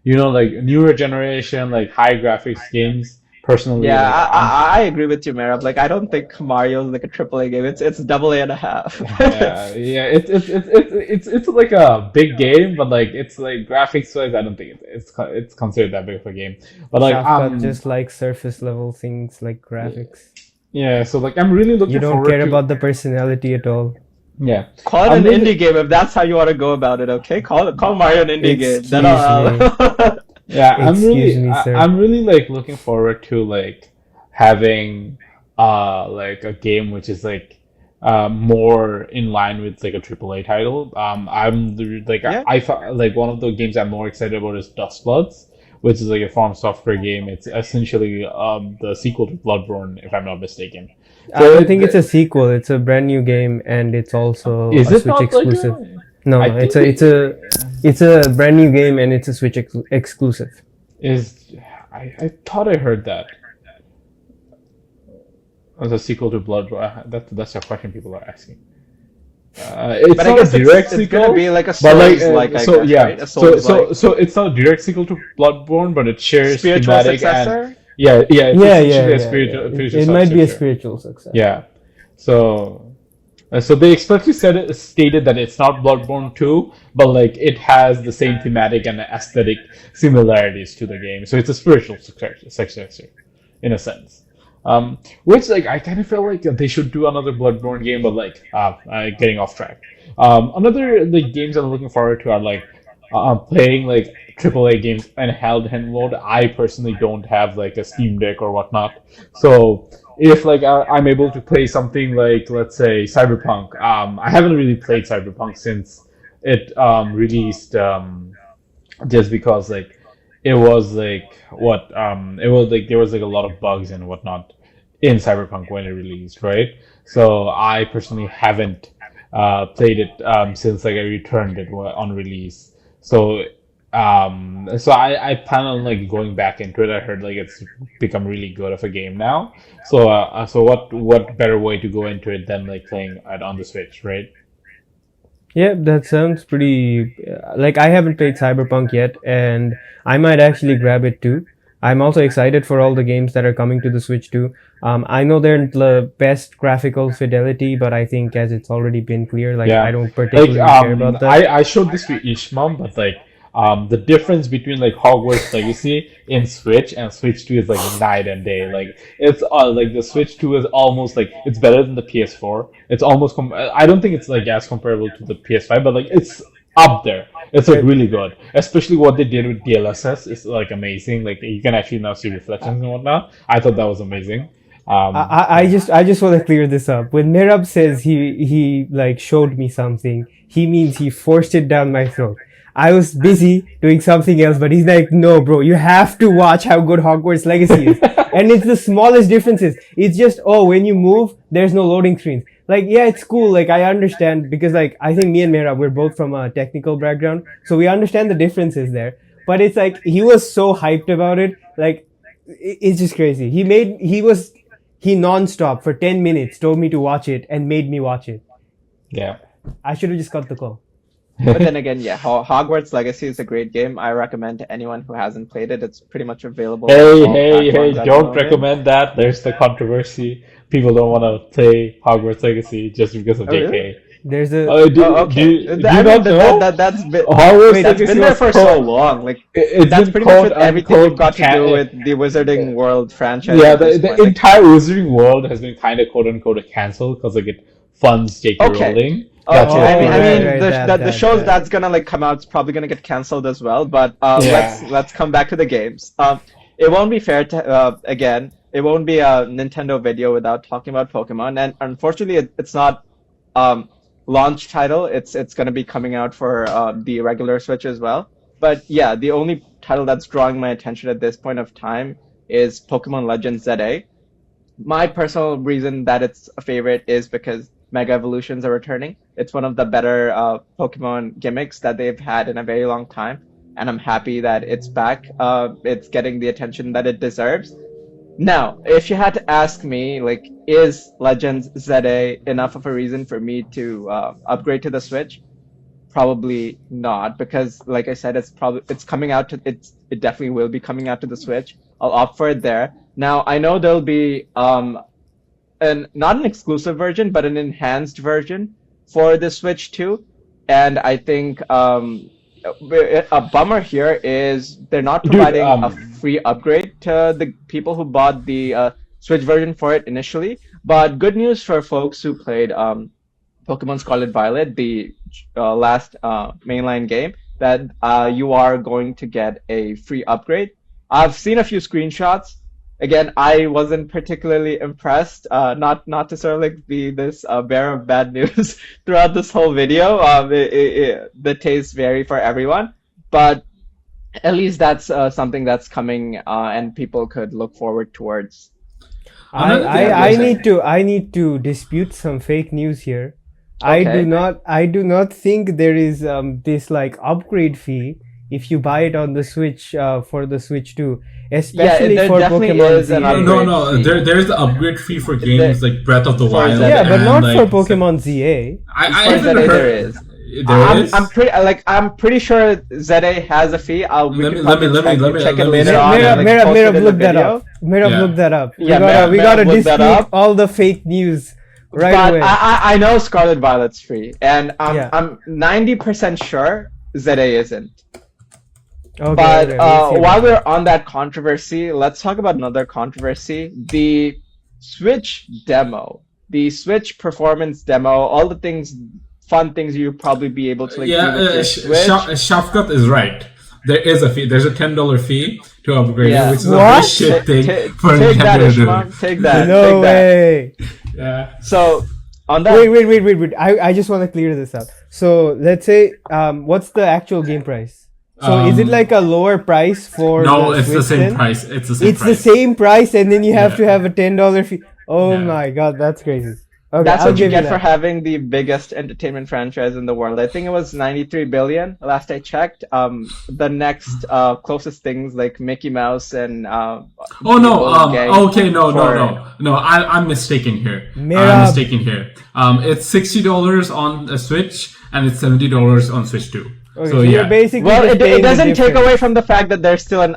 Speaker 5: like newer generation like high graphics games. Personally,
Speaker 6: Yeah,
Speaker 5: like,
Speaker 6: I agree with you, Merab. Like, I don't think Mario is like a AAA game. It's double A and a half.
Speaker 5: yeah, it's like a big game, but like it's like graphics wise, I don't think it's considered that big of a game. But like
Speaker 4: Shafkat just like surface level things like graphics.
Speaker 5: yeah, so like I'm really looking
Speaker 4: You don't
Speaker 5: forward
Speaker 4: care
Speaker 5: to
Speaker 4: about the personality at all.
Speaker 5: yeah.
Speaker 6: Call it
Speaker 5: I'm
Speaker 6: an
Speaker 5: really-
Speaker 6: indie game if that's how you want to go about it. Okay, call Mario an indie game.
Speaker 4: Excuse
Speaker 6: Then I'll-
Speaker 5: Yeah,
Speaker 4: Excuse me, sir.
Speaker 5: I'm really like looking forward to like having like a game which is like more in line with like a AAA title.
Speaker 6: Yeah.
Speaker 5: I thought like one of the games I'm more excited about is Duskbloods, which is like a From Software game. It's essentially the sequel to Bloodborne, if I'm not mistaken.
Speaker 4: I don't think it's a sequel. It's a brand new game, and it's also
Speaker 5: Is
Speaker 4: a
Speaker 5: it
Speaker 4: Switch
Speaker 5: not like
Speaker 4: exclusive.
Speaker 5: a-
Speaker 4: No,
Speaker 5: I think
Speaker 4: it's a brand new game, and it's a Switch exclusive.
Speaker 5: I thought I heard that. As a sequel to Bloodborne. That's a question people are asking. It's
Speaker 6: But I
Speaker 5: not
Speaker 6: guess
Speaker 5: a direct
Speaker 6: it's
Speaker 5: sequel.
Speaker 6: gonna be like a
Speaker 5: but like,
Speaker 6: Souls-like, I
Speaker 5: so
Speaker 6: guess,
Speaker 5: yeah,
Speaker 6: right? A
Speaker 5: so
Speaker 6: Souls-like.
Speaker 5: so it's not a direct sequel to Bloodborne, but it shares
Speaker 6: Spiritual
Speaker 5: thematic
Speaker 6: successor?
Speaker 5: and yeah, it's essentially a spiritual
Speaker 4: It might be a
Speaker 5: successor.
Speaker 4: spiritual success.
Speaker 5: Yeah, so they explicitly stated that it's not Bloodborne 2, but like it has the same thematic and aesthetic similarities to the game. So it's a spiritual successor, in a sense. Which like I kind of feel like they should do another Bloodborne game, but like getting off track. Another like games I'm looking forward to are like playing like AAA games in handheld mode. I personally don't have like a Steam Deck or whatnot, so if like I'm able to play something like let's say Cyberpunk, I haven't really played Cyberpunk since it released, just because like it was like it was like there was like a lot of bugs and whatnot in Cyberpunk when it released, right? So I personally haven't played it since like I returned it on release. So I plan on like going back into it. I heard like it's become really good of a game now. So what better way to go into it than like playing it on the Switch, right?
Speaker 4: Yeah, that sounds pretty. Like I haven't played Cyberpunk yet, and I might actually grab it too. I'm also excited for all the games that are coming to the Switch too. I know they're the best graphical fidelity, but I think as it's already been clear, like
Speaker 5: Yeah.
Speaker 4: I don't particularly care about that.
Speaker 5: I showed this to Ishmael, but like the difference between like Hogwarts Legacy in Switch and Switch 2 is like night and day. Like it's like the Switch 2 is almost like it's better than the PS4. It's almost I don't think it's like as comparable to the PS5, but like it's up there. It's like really good. Especially what they did with DLSS is like amazing. Like you can actually now see reflections and whatnot. I thought that was amazing.
Speaker 4: I just want to clear this up. When Merab says he like showed me something, he means he forced it down my throat. I was busy doing something else, but he's like, no, bro, you have to watch how good Hogwarts Legacy is. And it's the smallest differences. It's just, when you move, there's no loading screens. Like, yeah, it's cool. Like, I understand because like, I think me and Merab, we're both from a technical background. So we understand the differences there. But it's like, he was so hyped about it. Like, it's just crazy. He nonstop for 10 minutes told me to watch it and made me watch it.
Speaker 5: Yeah.
Speaker 4: I should have just cut the call.
Speaker 6: But then again, yeah, Hogwarts Legacy is a great game. I recommend to anyone who hasn't played it. It's pretty much available on
Speaker 5: Hey,
Speaker 6: all
Speaker 5: hey, hey,
Speaker 6: platforms at the
Speaker 5: don't
Speaker 6: moment.
Speaker 5: recommend that. There's the controversy. People don't want to play Hogwarts Legacy just because of
Speaker 6: Oh, really?
Speaker 5: JK.
Speaker 4: There's a
Speaker 6: Okay.
Speaker 5: Do you
Speaker 6: I
Speaker 5: not
Speaker 6: mean,
Speaker 5: know?
Speaker 6: that's been
Speaker 5: Hogwarts
Speaker 6: that's
Speaker 5: Legacy
Speaker 6: been there
Speaker 5: was
Speaker 6: for so long. Like
Speaker 5: It's
Speaker 6: that's
Speaker 5: been
Speaker 6: pretty much
Speaker 5: quote
Speaker 6: with everything we've
Speaker 5: unquote
Speaker 6: got to do with the Wizarding World franchise.
Speaker 5: Yeah,
Speaker 6: at this
Speaker 5: the
Speaker 6: point. Like,
Speaker 5: entire Wizarding World has been kind of quote unquote canceled because like it funds J.K.
Speaker 6: Okay.
Speaker 5: Rowling.
Speaker 6: Okay,
Speaker 4: Oh,
Speaker 6: I mean,
Speaker 4: right,
Speaker 6: the shows
Speaker 4: that.
Speaker 6: that's gonna like come out is probably gonna get canceled as well. But
Speaker 5: Yeah.
Speaker 6: let's come back to the games. It won't be fair to again. It won't be a Nintendo video without talking about Pokemon, and unfortunately, it's not launch title. It's gonna be coming out for the regular Switch as well. But yeah, the only title that's drawing my attention at this point of time is Pokemon Legends ZA. My personal reason that it's a favorite is because Mega Evolutions are returning. It's one of the better Pokemon gimmicks that they've had in a very long time, and I'm happy that it's back. It's getting the attention that it deserves. Now, if you had to ask me, like, is Legends ZA enough of a reason for me to upgrade to the Switch? Probably not, because like I said, it's coming out to it definitely will be coming out to the Switch. I'll opt for it there. Now I know there'll be not an exclusive version, but an enhanced version for the Switch too. And I think a bummer here is they're not providing a free upgrade to the people who bought the Switch version for it initially. But good news for folks who played Pokemon Scarlet Violet, the last mainline game, that you are going to get a free upgrade. I've seen a few screenshots. Again, I wasn't particularly impressed. Not to sort of like be this bearer of bad news throughout this whole video. The tastes vary for everyone, but at least that's something that's coming and people could look forward towards.
Speaker 4: I need to dispute some fake news here.
Speaker 6: Okay.
Speaker 4: I do not think there is this like upgrade fee if you buy it on the Switch for the Switch 2, especially
Speaker 6: there
Speaker 4: for
Speaker 6: definitely
Speaker 4: Pokemon
Speaker 6: is an
Speaker 4: ZA.
Speaker 6: upgrade.
Speaker 1: There's the upgrade fee for games like Breath of the Wild.
Speaker 6: ZA.
Speaker 4: Yeah, but
Speaker 1: and,
Speaker 4: not
Speaker 1: like,
Speaker 4: for Pokemon ZA.
Speaker 1: I
Speaker 6: For
Speaker 1: haven't
Speaker 6: ZA,
Speaker 1: heard.
Speaker 6: there is.
Speaker 1: There is?
Speaker 6: I'm pretty sure ZA has a fee. We
Speaker 1: Let
Speaker 6: could
Speaker 1: me-
Speaker 6: probably
Speaker 1: let me-
Speaker 6: check it
Speaker 1: let me-
Speaker 6: later on. and, like, post it
Speaker 4: Mirab,
Speaker 6: in
Speaker 4: look
Speaker 6: the
Speaker 4: that
Speaker 6: video.
Speaker 4: up. Mirab,
Speaker 1: Yeah.
Speaker 4: look that up.
Speaker 6: Yeah,
Speaker 4: We gotta
Speaker 6: Mirab, look that
Speaker 4: dispute
Speaker 6: up.
Speaker 4: all the fake news right
Speaker 6: But
Speaker 4: away.
Speaker 6: I know Scarlet Violet's free, and
Speaker 4: Yeah.
Speaker 6: I'm 90% sure ZA isn't.
Speaker 4: Okay,
Speaker 6: But
Speaker 4: okay, we'll see
Speaker 6: while
Speaker 4: about
Speaker 6: we're on that controversy, let's talk about another controversy: the Switch demo, the Switch performance demo, all the fun things you probably be able to like do with your Switch.
Speaker 1: Shafkat is right. There is a fee. There's a $10 fee to upgrade
Speaker 6: Yeah.
Speaker 1: it, which is a
Speaker 4: What?
Speaker 1: very shit thing for
Speaker 6: Take that,
Speaker 1: Nintendo to do.
Speaker 6: Ishmael. Take that.
Speaker 4: no
Speaker 6: take that.
Speaker 4: way.
Speaker 1: Yeah.
Speaker 6: So on that,
Speaker 4: Wait. I just want to clear this up. So let's say, what's the actual game price? So is it like a lower price for
Speaker 1: No,
Speaker 4: the
Speaker 1: it's the
Speaker 4: Switch
Speaker 1: same
Speaker 4: then?
Speaker 1: price. It's the same
Speaker 4: It's
Speaker 1: price.
Speaker 4: the same price, and then you have
Speaker 1: Yeah.
Speaker 4: to have a $10 fee. Oh
Speaker 1: Yeah.
Speaker 4: my god, that's crazy. Okay,
Speaker 6: that's
Speaker 4: I'll
Speaker 6: what you
Speaker 4: give
Speaker 6: get
Speaker 4: that.
Speaker 6: for having the biggest entertainment franchise in the world. I think it was 93 billion last I checked. The next closest things like Mickey Mouse and
Speaker 1: Oh
Speaker 6: Evil
Speaker 1: no!
Speaker 6: Gang
Speaker 1: Okay, no.
Speaker 6: for-
Speaker 1: I'm mistaken here.
Speaker 4: Mirab.
Speaker 1: I'm mistaken here. It's $60 on a Switch and it's $70 on Switch 2.
Speaker 4: Okay,
Speaker 1: so
Speaker 4: you're
Speaker 1: yeah.
Speaker 4: basically
Speaker 6: Well,
Speaker 4: just
Speaker 6: it
Speaker 4: paying the
Speaker 6: doesn't take
Speaker 4: difference.
Speaker 6: away from the fact that there's still an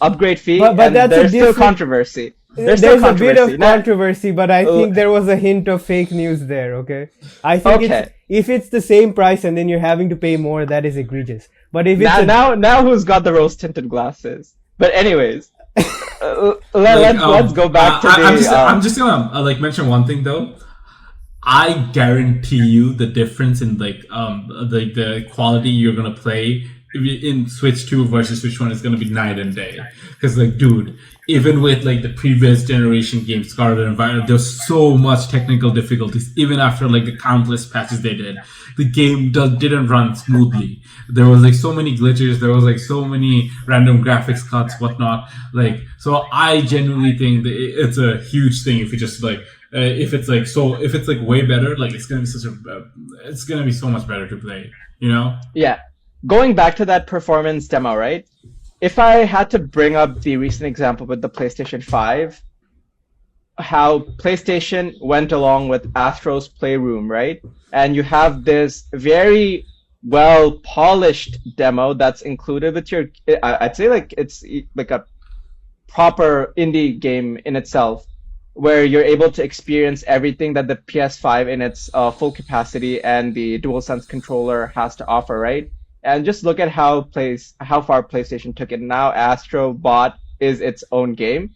Speaker 6: upgrade fee,
Speaker 4: But
Speaker 6: and
Speaker 4: that's a
Speaker 6: there's still
Speaker 4: different-
Speaker 6: controversy.
Speaker 4: There's
Speaker 6: still
Speaker 4: a bit of
Speaker 6: Now-
Speaker 4: controversy, but I think there was a hint of fake news there, okay? I think
Speaker 6: Okay.
Speaker 4: if it's the same price and then you're having to pay more, that is egregious. But if it's
Speaker 6: now who's got the rose tinted glasses? But anyways, let's go back to the.
Speaker 1: I'm just gonna like mention one thing though. I guarantee you the difference in like the quality you're gonna play in Switch 2 versus Switch 1 is gonna be night and day. Because like, dude, even with like the previous generation games, Scarlet and Violet, there's so much technical difficulties. Even after like the countless patches they did, the game didn't run smoothly. There was like so many glitches. There was like so many random graphics cuts, whatnot. Like, so I genuinely think that it's a huge thing if you just like. If it's like way better, like it's gonna be so much better to play, you know?
Speaker 6: Yeah. Going back to that performance demo, right? If I had to bring up the recent example with the PlayStation 5, how PlayStation went along with Astro's Playroom, right? And you have this very well polished demo that's included with your. I'd say like it's like a proper indie game in itself, where you're able to experience everything that the PS5 in its full capacity and the DualSense controller has to offer, right? And just look at how far PlayStation took it. Now Astro Bot is its own game.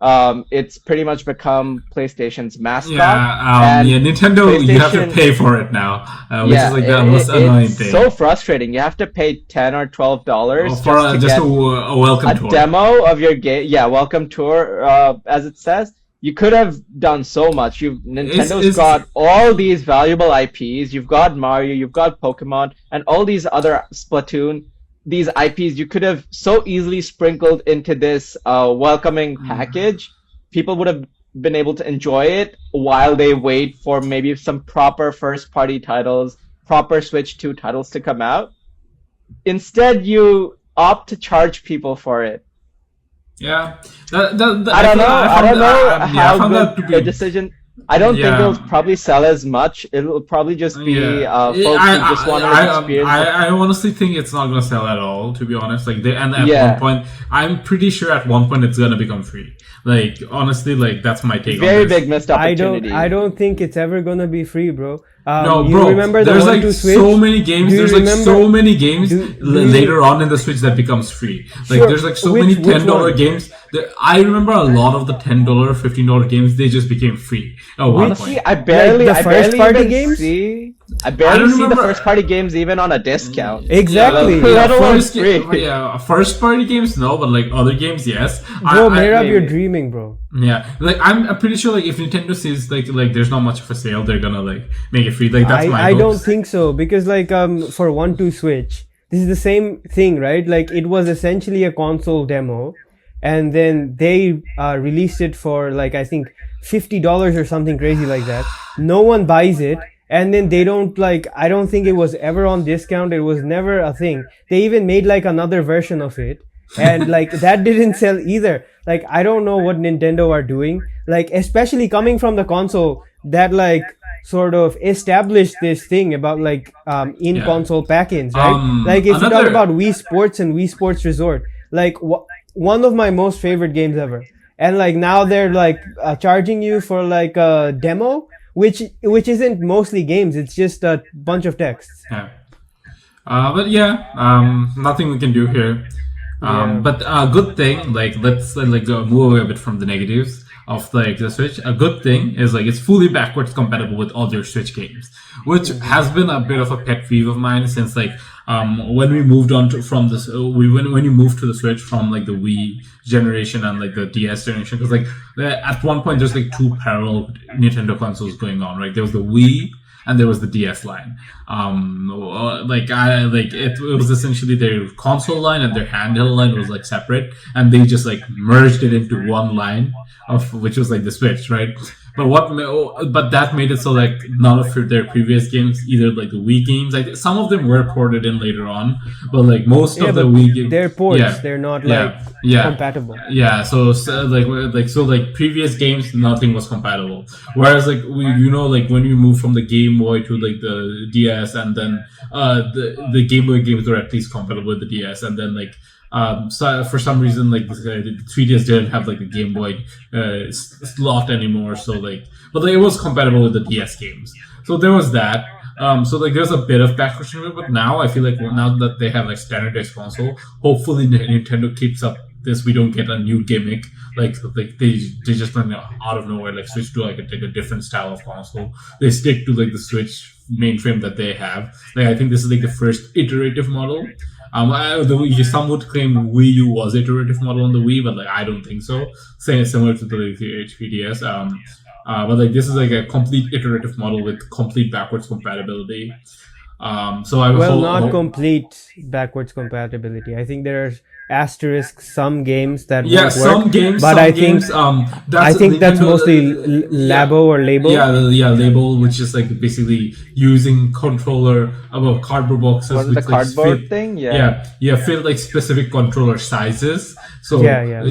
Speaker 6: It's pretty much become PlayStation's mascot.
Speaker 1: Nintendo, you have to pay for it now, which is like the most annoying thing.
Speaker 6: It's so frustrating. You have to pay $10 or $12
Speaker 1: for
Speaker 6: to get
Speaker 1: a welcome tour.
Speaker 6: A demo of your game. Yeah, welcome tour, as it says. You could have done so much. Nintendo's got all these valuable IPs. You've got Mario, you've got Pokemon, and all these other Splatoon. These IPs you could have so easily sprinkled into this welcoming package. People would have been able to enjoy it while they wait for maybe some proper first-party titles, proper Switch 2 titles to come out. Instead, you opt to charge people for it.
Speaker 1: Yeah,
Speaker 6: I don't know how good a decision. I don't think it'll probably sell as much. It'll probably just be folks who just want to experience.
Speaker 1: I honestly think it's not going to sell at all, to be honest. Like one point, I'm pretty sure at one point it's going to become free. Like honestly, like that's my take.
Speaker 6: Very big missed opportunity.
Speaker 4: I don't think it's ever going to be free, bro.
Speaker 1: No, bro.
Speaker 4: Remember
Speaker 1: there's like so many games. There's like so many games later on in the Switch that becomes free. Like there's like so many $10 games. I remember a lot of the $10, $15 games. They just became free at one point.
Speaker 6: I barely
Speaker 4: see
Speaker 6: the first party games even on a discount.
Speaker 4: Exactly.
Speaker 1: First party games no, but like other games yes.
Speaker 4: Bro, Merab, you're dreaming, bro.
Speaker 1: Yeah, like I'm pretty sure like if Nintendo says like there's not much of a sale, they're gonna like make it free. Like that's my
Speaker 4: I don't think so, because like for 1-2 Switch, this is the same thing, right? Like it was essentially a console demo, and then they released it for like I think $50 or something crazy like that. No one buys it, and then they don't like. I don't think it was ever on discount. It was never a thing. They even made like another version of it, and like that didn't sell either. Like I don't know what Nintendo are doing. Like especially coming from the console that like sort of established this thing about like in-console pack-ins, right? Like if you talk about Wii Sports and Wii Sports Resort, like one of my most favorite games ever, and like now they're like charging you for like a demo, which isn't mostly games. It's just a bunch of texts.
Speaker 1: Yeah. But nothing we can do here. But a good thing, like let's move away a bit from the negatives of like the Switch. A good thing is like it's fully backwards compatible with all your Switch games, which has been a bit of a pet peeve of mine since like when we moved on to from this when you moved to the Switch from like the Wii generation and like the DS generation, because like at one point there's like two parallel Nintendo consoles going on, right? There was the Wii and there was the DS line. It was essentially their console line and their handheld line was like separate, and they just like merged it into one line of which was like the Switch, right? But that made it so like none of their previous games, either like the Wii games, like some of them were ported in later on, but like most of the Wii games,
Speaker 4: they're ports. They're not compatible.
Speaker 1: Yeah, so previous games, nothing was compatible. Whereas like when you move from the Game Boy to like the DS, and then the Game Boy games were at least compatible with the DS, and then like. So for some reason, like the 3DS didn't have like the Game Boy slot anymore. So like, but like, it was compatible with the DS games. So there was that. So like, there's a bit of backwards compatibility, but now I feel like now that they have like standardized console, hopefully Nintendo keeps up this. We don't get a new gimmick like they just run out of nowhere like switch to like a different style of console. They stick to like the Switch mainframe that they have. Like I think this is like the first iterative model. Some would claim Wii U was iterative model on the Wii, but like I don't think so. Similar to the HPDS. But like this is like a complete iterative model with complete backwards compatibility.
Speaker 4: Complete backwards compatibility. I think there's asterisks some games that won't work.
Speaker 1: Some games,
Speaker 4: but I think that's mostly Labo or Label.
Speaker 1: Yeah, Label, which is like basically using controller about cardboard boxes.
Speaker 6: Was it the cardboard thing?
Speaker 1: Fit like specific controller sizes. So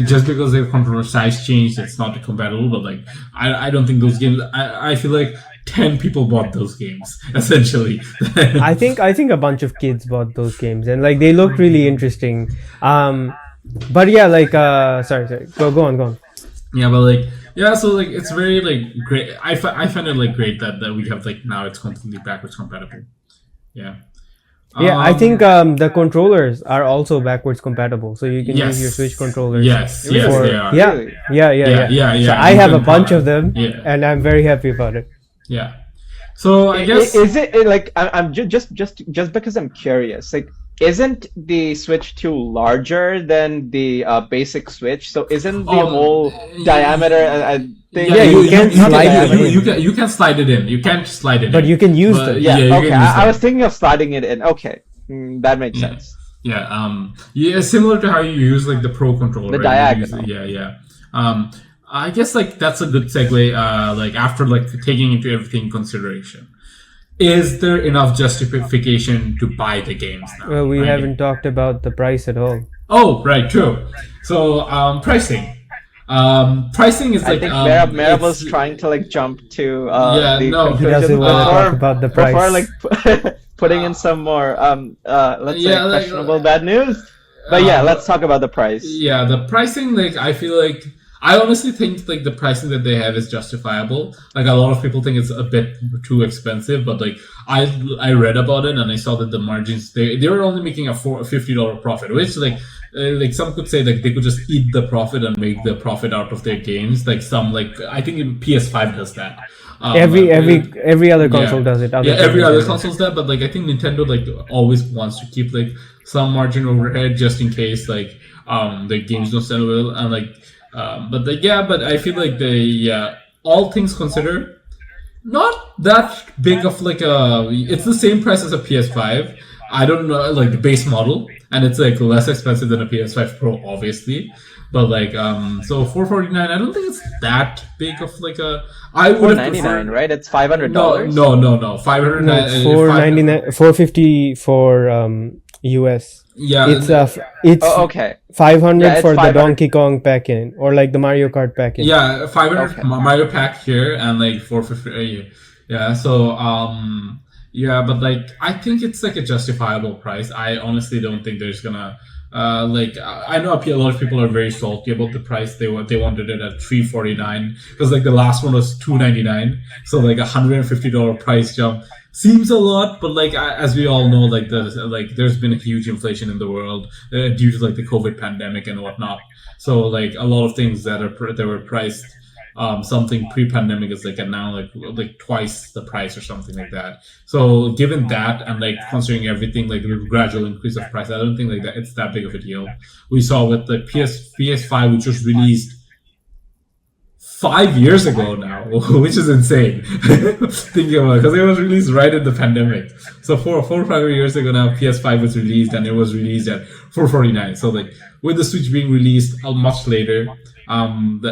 Speaker 1: just because the controller size changed, it's not compatible. But like I don't think those games. I feel like 10 people bought those games, essentially.
Speaker 4: I think a bunch of kids bought those games, and like they looked really interesting. But yeah, like sorry, go on.
Speaker 1: Yeah, but like so like it's very like great. I find it like great that we have like now it's completely backwards compatible. Yeah.
Speaker 4: Yeah, I think the controllers are also backwards compatible, so you can use your Switch controllers.
Speaker 1: Yes,
Speaker 4: for,
Speaker 1: they are.
Speaker 4: Yeah. So I have a bunch of them, and I'm very happy about it.
Speaker 1: Yeah. So I guess
Speaker 6: is it like I'm just because I'm curious, like isn't the Switch 2 larger than the basic Switch? So isn't the whole diameter? I think
Speaker 4: you can slide it.
Speaker 1: You can slide it in. You can't slide it
Speaker 4: but
Speaker 1: in.
Speaker 4: you can use them.
Speaker 6: Yeah,
Speaker 1: you
Speaker 6: okay.
Speaker 1: can use
Speaker 6: I was thinking of sliding it in. Okay, that makes sense.
Speaker 1: Yeah, similar to how you use like the Pro controller.
Speaker 6: The
Speaker 1: right?
Speaker 6: diagonal.
Speaker 1: I guess like that's a good segue. Like after like taking into everything in consideration, is there enough justification to buy the games now?
Speaker 4: Well, we haven't talked about the price at all.
Speaker 1: Oh, right, true. So pricing. Pricing is like
Speaker 6: I think Marable's trying to like jump to
Speaker 4: He doesn't want to talk about the price.
Speaker 6: Before like putting in some more let's say questionable bad news. But let's talk about the price.
Speaker 1: Yeah, the pricing, like I feel like I honestly think like the pricing that they have is justifiable. Like a lot of people think it's a bit too expensive, but like I read about it and I saw that the margins they were only making a $50 profit, which like some could say like they could just eat the profit and make the profit out of their games. Like some like I think PS5 does that.
Speaker 4: Every other console does it.
Speaker 1: Every other console does that, but like I think Nintendo like always wants to keep like some margin overhead just in case like the games don't sell well and like. But I feel like all things considered, not that big of like it's the same price as a PS5. I don't know, like the base model, and it's like less expensive than a PS5 Pro, obviously. But like, so $449, I don't think it's that big of like a. I would have
Speaker 6: $499, right? It's $500.
Speaker 1: No, $500.
Speaker 4: $450 for US.
Speaker 1: Yeah,
Speaker 4: it's
Speaker 6: okay.
Speaker 4: 500 for the Donkey Kong pack-in or like the Mario Kart pack-in.
Speaker 1: Yeah, 500 Mario pack here and like 450. Yeah, so but like I think it's like a justifiable price. I honestly don't think there's gonna like I know a lot of people are very salty about the price. They wanted it at $349 because like the last one was $299. So like $150 price jump seems a lot, but like as we all know, like there's been a huge inflation in the world due to like the COVID pandemic and whatnot. So like a lot of things that were priced something pre-pandemic is like now like twice the price or something like that. So given that and like considering everything, like the gradual increase of price, I don't think like that it's that big of a deal. We saw with the PS5, which was released 5 years ago now, which is insane. Thinking about it, because it was released right in the pandemic. So 4 or 5 years ago now, PS5 was released, and it was released at $449. So like with the Switch being released much later, I'm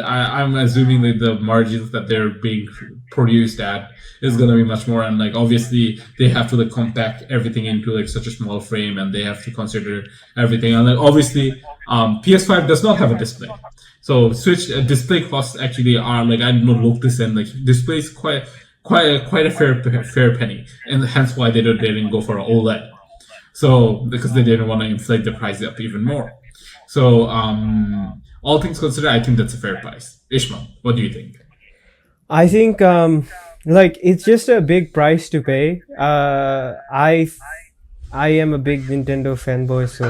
Speaker 1: assuming that the margins that they're being produced at is gonna be much more. And like obviously they have to like compact everything into like such a small frame, and they have to consider everything. And like obviously, PS5 does not have a display. So Switch display costs actually are like I don't look this in like display is quite a fair penny, and hence why they didn't go for an OLED. So because they didn't want to inflate the price up even more. So all things considered, I think that's a fair price. Ishmael, what do you think?
Speaker 4: I think like it's just a big price to pay. I am a big Nintendo fanboy, so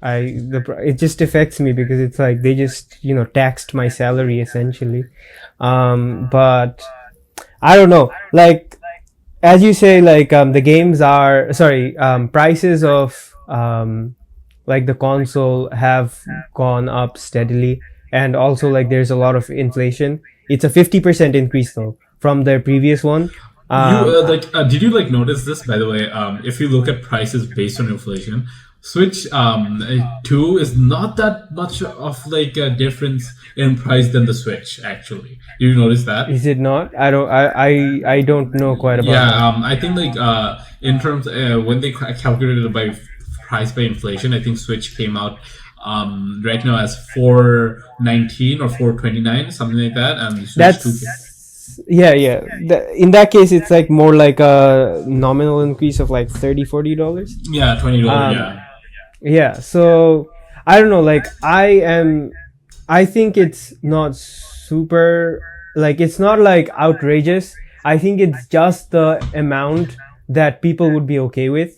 Speaker 4: it just affects me because it's like they just taxed my salary essentially. But I don't know, like as you say, like the games are prices of like the console have gone up steadily, and also like there's a lot of inflation. It's a 50% increase though from their previous one.
Speaker 1: Did you like notice this, by the way? If you look at prices based on inflation, Switch 2 is not that much of like a difference in price than the Switch. Actually, did you notice that?
Speaker 4: Is it not? I don't know quite about.
Speaker 1: Yeah, I think like in terms when they calculated it by price by inflation, I think Switch came out right now as $419 or $429, something like that, and Switch 2.
Speaker 4: yeah. In that case, it's like more like a nominal increase of like $30-$40.
Speaker 1: Yeah, $20.
Speaker 4: Um, Yeah, so I don't know, like I think it's not super, like it's not like outrageous. I think it's just the amount that people would be okay with,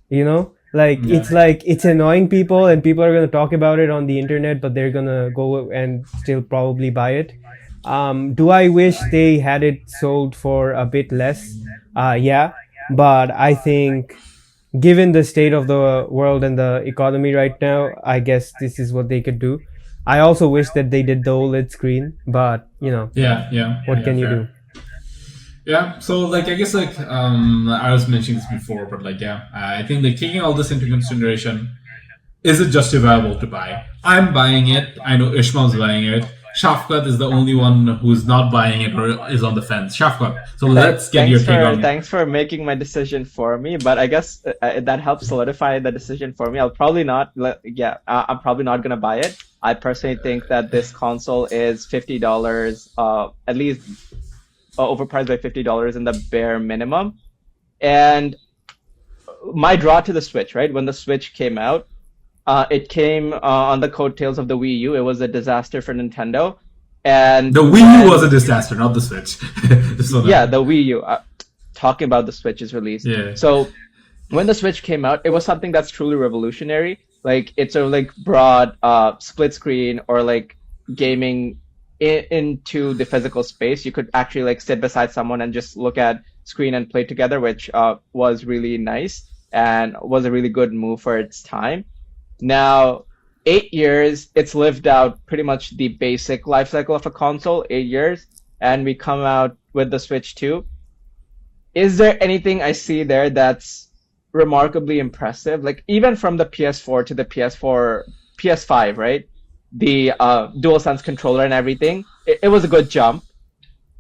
Speaker 4: you know? It's like it's annoying people and people are going to talk about it on the internet, but they're going to go and still probably buy it. Do I wish they had it sold for a bit less? Yeah, but I think given the state of the world and the economy right now, I guess this is what they could do. I also wish that they did the OLED screen, but what can you do?
Speaker 1: Yeah, so like I guess like I was mentioning this before, but like I think like taking all this into consideration, is it justifiable to buy? I'm buying it. I know Ishmael's buying it. Shafqat is the only one who's not buying it or is on the fence. Shafqat, so let's get your take on it.
Speaker 6: Thanks for making my decision for me, but I guess that helps solidify the decision for me. I'm probably not gonna buy it. I personally think that this console is $50, at least overpriced by $50 in the bare minimum. And my draw to the Switch, right? When the Switch came out, it came on the coattails of the Wii U. It was a disaster for Nintendo. And
Speaker 1: the Wii U was a disaster, not the Switch.
Speaker 6: The Wii U. Talking about the Switch's release.
Speaker 1: Yeah.
Speaker 6: So when the Switch came out, it was something that's truly revolutionary. Like it sort of like brought split screen or like gaming into the physical space. You could actually like sit beside someone and just look at screen and play together, which was really nice and was a really good move for its time. Now, 8 years, it's lived out pretty much the basic life cycle of a console, 8 years, and we come out with the Switch 2. Is there anything I see there that's remarkably impressive? Like even from the PS4 to the PS5, right? The DualSense controller and everything, it was a good jump.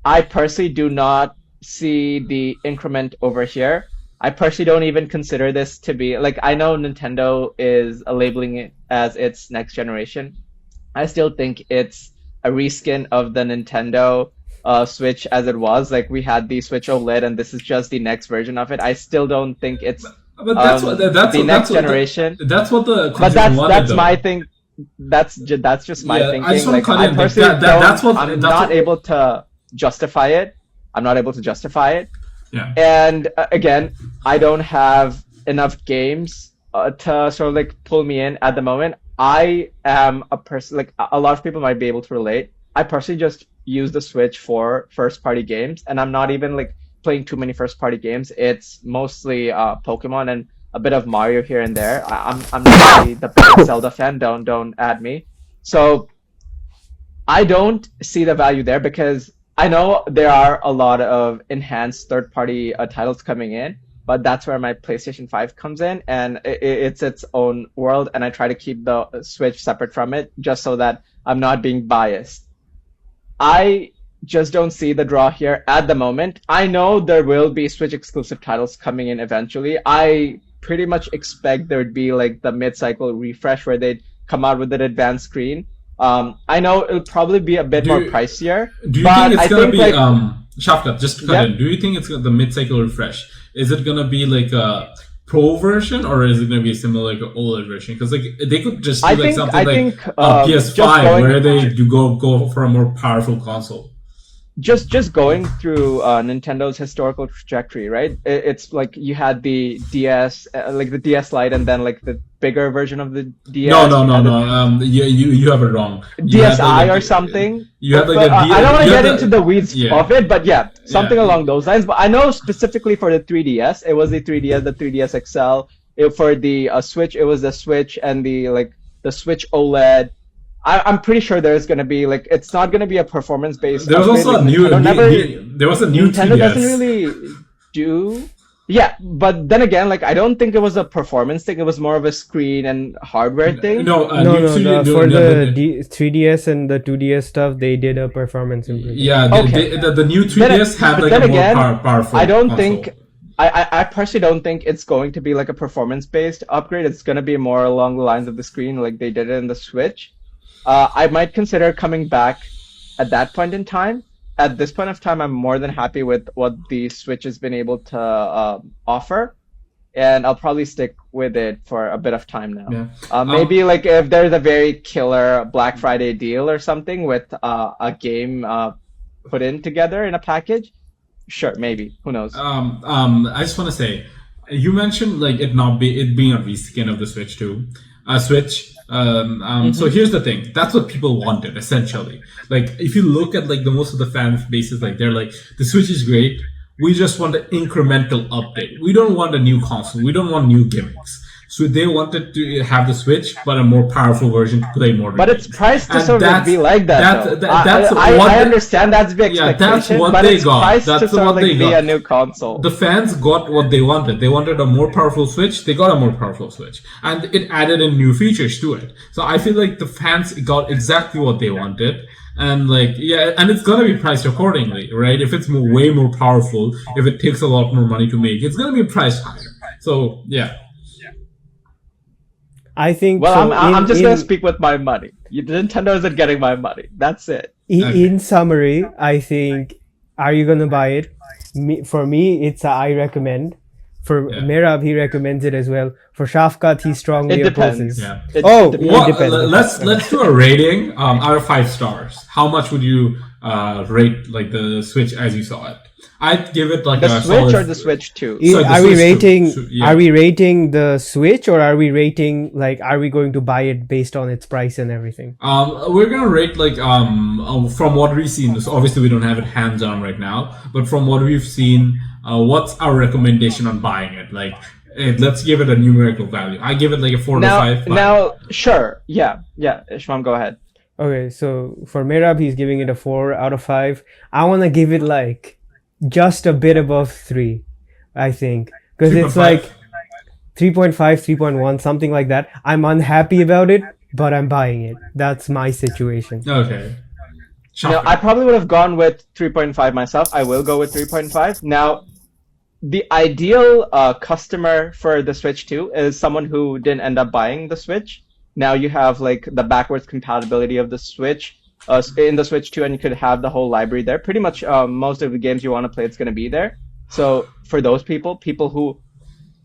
Speaker 6: I personally do not see the increment over here. I personally don't even consider this to be, like, I know Nintendo is labeling it as its next generation. I still think it's a reskin of the Nintendo Switch as it was. Like, we had the Switch OLED and this is just the next version of it. I still don't think it's
Speaker 1: but that's
Speaker 6: next generation.
Speaker 1: That's what the
Speaker 6: but that's my thing. That's just my thinking.
Speaker 1: I just want to cut in.
Speaker 6: I'm not able to justify it.
Speaker 1: Yeah.
Speaker 6: And again, I don't have enough games to sort of like pull me in at the moment. I am a person, like a lot of people might be able to relate. I personally just use the Switch for first party games, and I'm not even like playing too many first party games. It's mostly Pokemon and a bit of Mario here and there. I'm not really the biggest Zelda fan. Don't add me. So I don't see the value there because I know there are a lot of enhanced third-party titles coming in, but that's where my PlayStation 5 comes in, and it's its own world, and I try to keep the Switch separate from it just so that I'm not being biased. I just don't see the draw here at the moment. I know there will be Switch-exclusive titles coming in eventually. I pretty much expect there would be like the mid-cycle refresh where they'd come out with an advanced screen. I know it'll probably be a bit more pricier.
Speaker 1: Do you think it's gonna be Shafqat, just to cut in, do you think it's the mid-cycle refresh? Is it gonna be like a Pro version or is it gonna be a similar like an OLED version? Because like they could just do PS5 where they do go for a more powerful console.
Speaker 6: Just going through Nintendo's historical trajectory, right? It's like you had the DS, like the DS Lite, and then like the bigger version of the DS.
Speaker 1: No. You have it wrong.
Speaker 6: DSi or something.
Speaker 1: You have like
Speaker 6: I don't want to get into the weeds of it, but something along those lines. But I know specifically for the 3DS, it was the 3DS, the 3DS XL. For the Switch, it was the Switch and the Switch OLED. I'm pretty sure there's going to be like, it's not going to be a performance based.
Speaker 1: There was also a new. There was a new
Speaker 6: Nintendo
Speaker 1: 3DS.
Speaker 6: Doesn't really do. Yeah, but then again, like I don't think it was a performance thing. It was more of a screen and hardware thing.
Speaker 4: No. For the 3DS and the 2DS stuff, they did a performance improvement.
Speaker 1: Yeah, the new 3DS had like a more powerful.
Speaker 6: I don't
Speaker 1: console.
Speaker 6: think. I personally don't think it's going to be like a performance based upgrade. It's going to be more along the lines of the screen, like they did it in the Switch. I might consider coming back at that point in time, but at this point of time, I'm more than happy with what the Switch has been able to offer, and I'll probably stick with it for a bit of time now.
Speaker 1: Yeah.
Speaker 6: Maybe like if there's a very killer Black Friday deal or something with a game put in together in a package, sure, maybe. Who knows?
Speaker 1: I just want to say, you mentioned like it being a reskin of the Switch 2. So here's the thing. That's what people wanted, essentially. Like, if you look at like the most of the fan bases, like they're like, the Switch is great. We just want an incremental update. We don't want a new console. We don't want new gimmicks. So they wanted to have the Switch, but a more powerful version to play more.
Speaker 6: But
Speaker 1: games.
Speaker 6: it's priced to
Speaker 1: And
Speaker 6: sort of be like that.
Speaker 1: I
Speaker 6: understand that's the expectation,
Speaker 1: that's what
Speaker 6: but
Speaker 1: they
Speaker 6: it's
Speaker 1: got.
Speaker 6: priced
Speaker 1: That's
Speaker 6: to sort of
Speaker 1: what they
Speaker 6: like be
Speaker 1: got.
Speaker 6: a new console.
Speaker 1: The fans got what they wanted. They wanted a more powerful Switch. They got a more powerful Switch. And it added in new features to it. So I feel like the fans got exactly what they wanted. And like, yeah, and it's gonna be priced accordingly, right? If it's way more powerful, if it takes a lot more money to make, it's gonna be priced higher. So, yeah.
Speaker 4: I think.
Speaker 6: Well, I'm just gonna speak with my money. Nintendo isn't getting my money. That's it.
Speaker 4: In summary, I think, are you gonna buy it? For me, it's a I recommend. For Merab, he recommends it as well. For Shafkat, he strongly opposes.
Speaker 1: Yeah.
Speaker 4: It
Speaker 1: depends. Let's do a rating out of 5 stars. How much would you rate like the Switch as you saw it? I'd give it like
Speaker 6: the Switch or the Switch 2.
Speaker 4: Are we rating the Switch, or are we rating like, are we going to buy it based on its price and everything?
Speaker 1: We're gonna rate like from what we've seen. So obviously we don't have it hands on right now, but from what we've seen, what's our recommendation on buying it? Like, let's give it a numerical value. I give it like a 4 to 5.
Speaker 6: Now, sure, yeah, Ishmael, go ahead.
Speaker 4: Okay, so for Merab, he's giving it a 4 out of 5. I want to give it like just a bit above 3, I think, because it's like 3.5, 3.1, something like that. I'm unhappy about it, but I'm buying it. That's my situation.
Speaker 1: Okay.
Speaker 6: Now, I probably would have gone with 3.5 myself. I will go with 3.5. Now, the ideal customer for the Switch 2 is someone who didn't end up buying the Switch. Now you have like the backwards compatibility of the Switch in the Switch 2, and you could have the whole library there. Pretty much most of the games you want to play, it's going to be there. So for those people who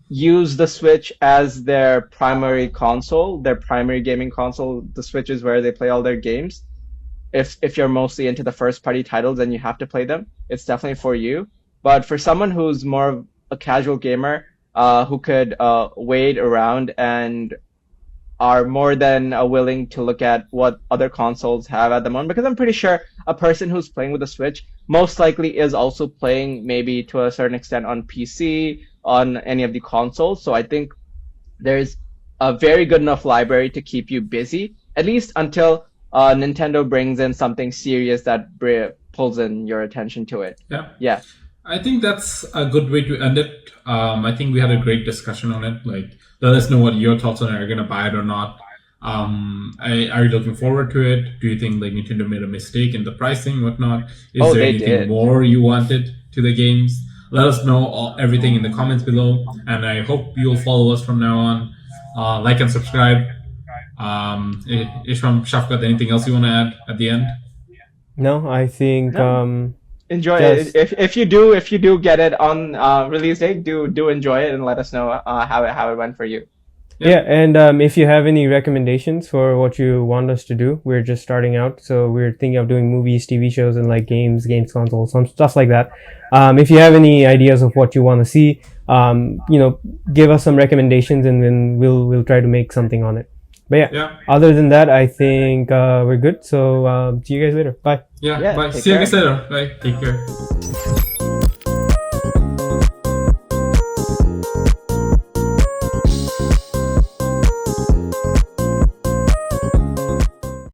Speaker 6: use the Switch as their primary console, their primary gaming console, the Switch is where they play all their games. If you're mostly into the first party titles and you have to play them, it's definitely for you. But for someone who's more of a casual gamer, who could wait around and are more than willing to look at what other consoles have at the moment, because I'm pretty sure a person who's playing with the Switch most likely is also playing maybe to a certain extent on PC, on any of the consoles. So I think there's a very good enough library to keep you busy, at least until Nintendo brings in something serious that pulls in your attention to it. Yeah.
Speaker 1: I think that's a good way to end it. I think we had a great discussion on it. Like, let us know what your thoughts on it. Are you going to buy it or not? Are you looking forward to it? Do you think like Nintendo made a mistake in the pricing, whatnot? Is there anything more you wanted to the games? Let us know everything in the comments below. And I hope you'll follow us from now on. Like and subscribe. Ishram, Shafkat, anything else you want to add at the end?
Speaker 4: No, I think...
Speaker 6: enjoy it. If you do get it on release date, do enjoy it and let us know how it went for you.
Speaker 4: Yeah, and if you have any recommendations for what you want us to do, we're just starting out, so we're thinking of doing movies, TV shows, and like games consoles, some stuff like that. If you have any ideas of what you want to see, give us some recommendations, and then we'll try to make something on it. But other than that, I think we're good. So see you guys later. Bye.
Speaker 1: Bye. See you guys later. Bye. Take care.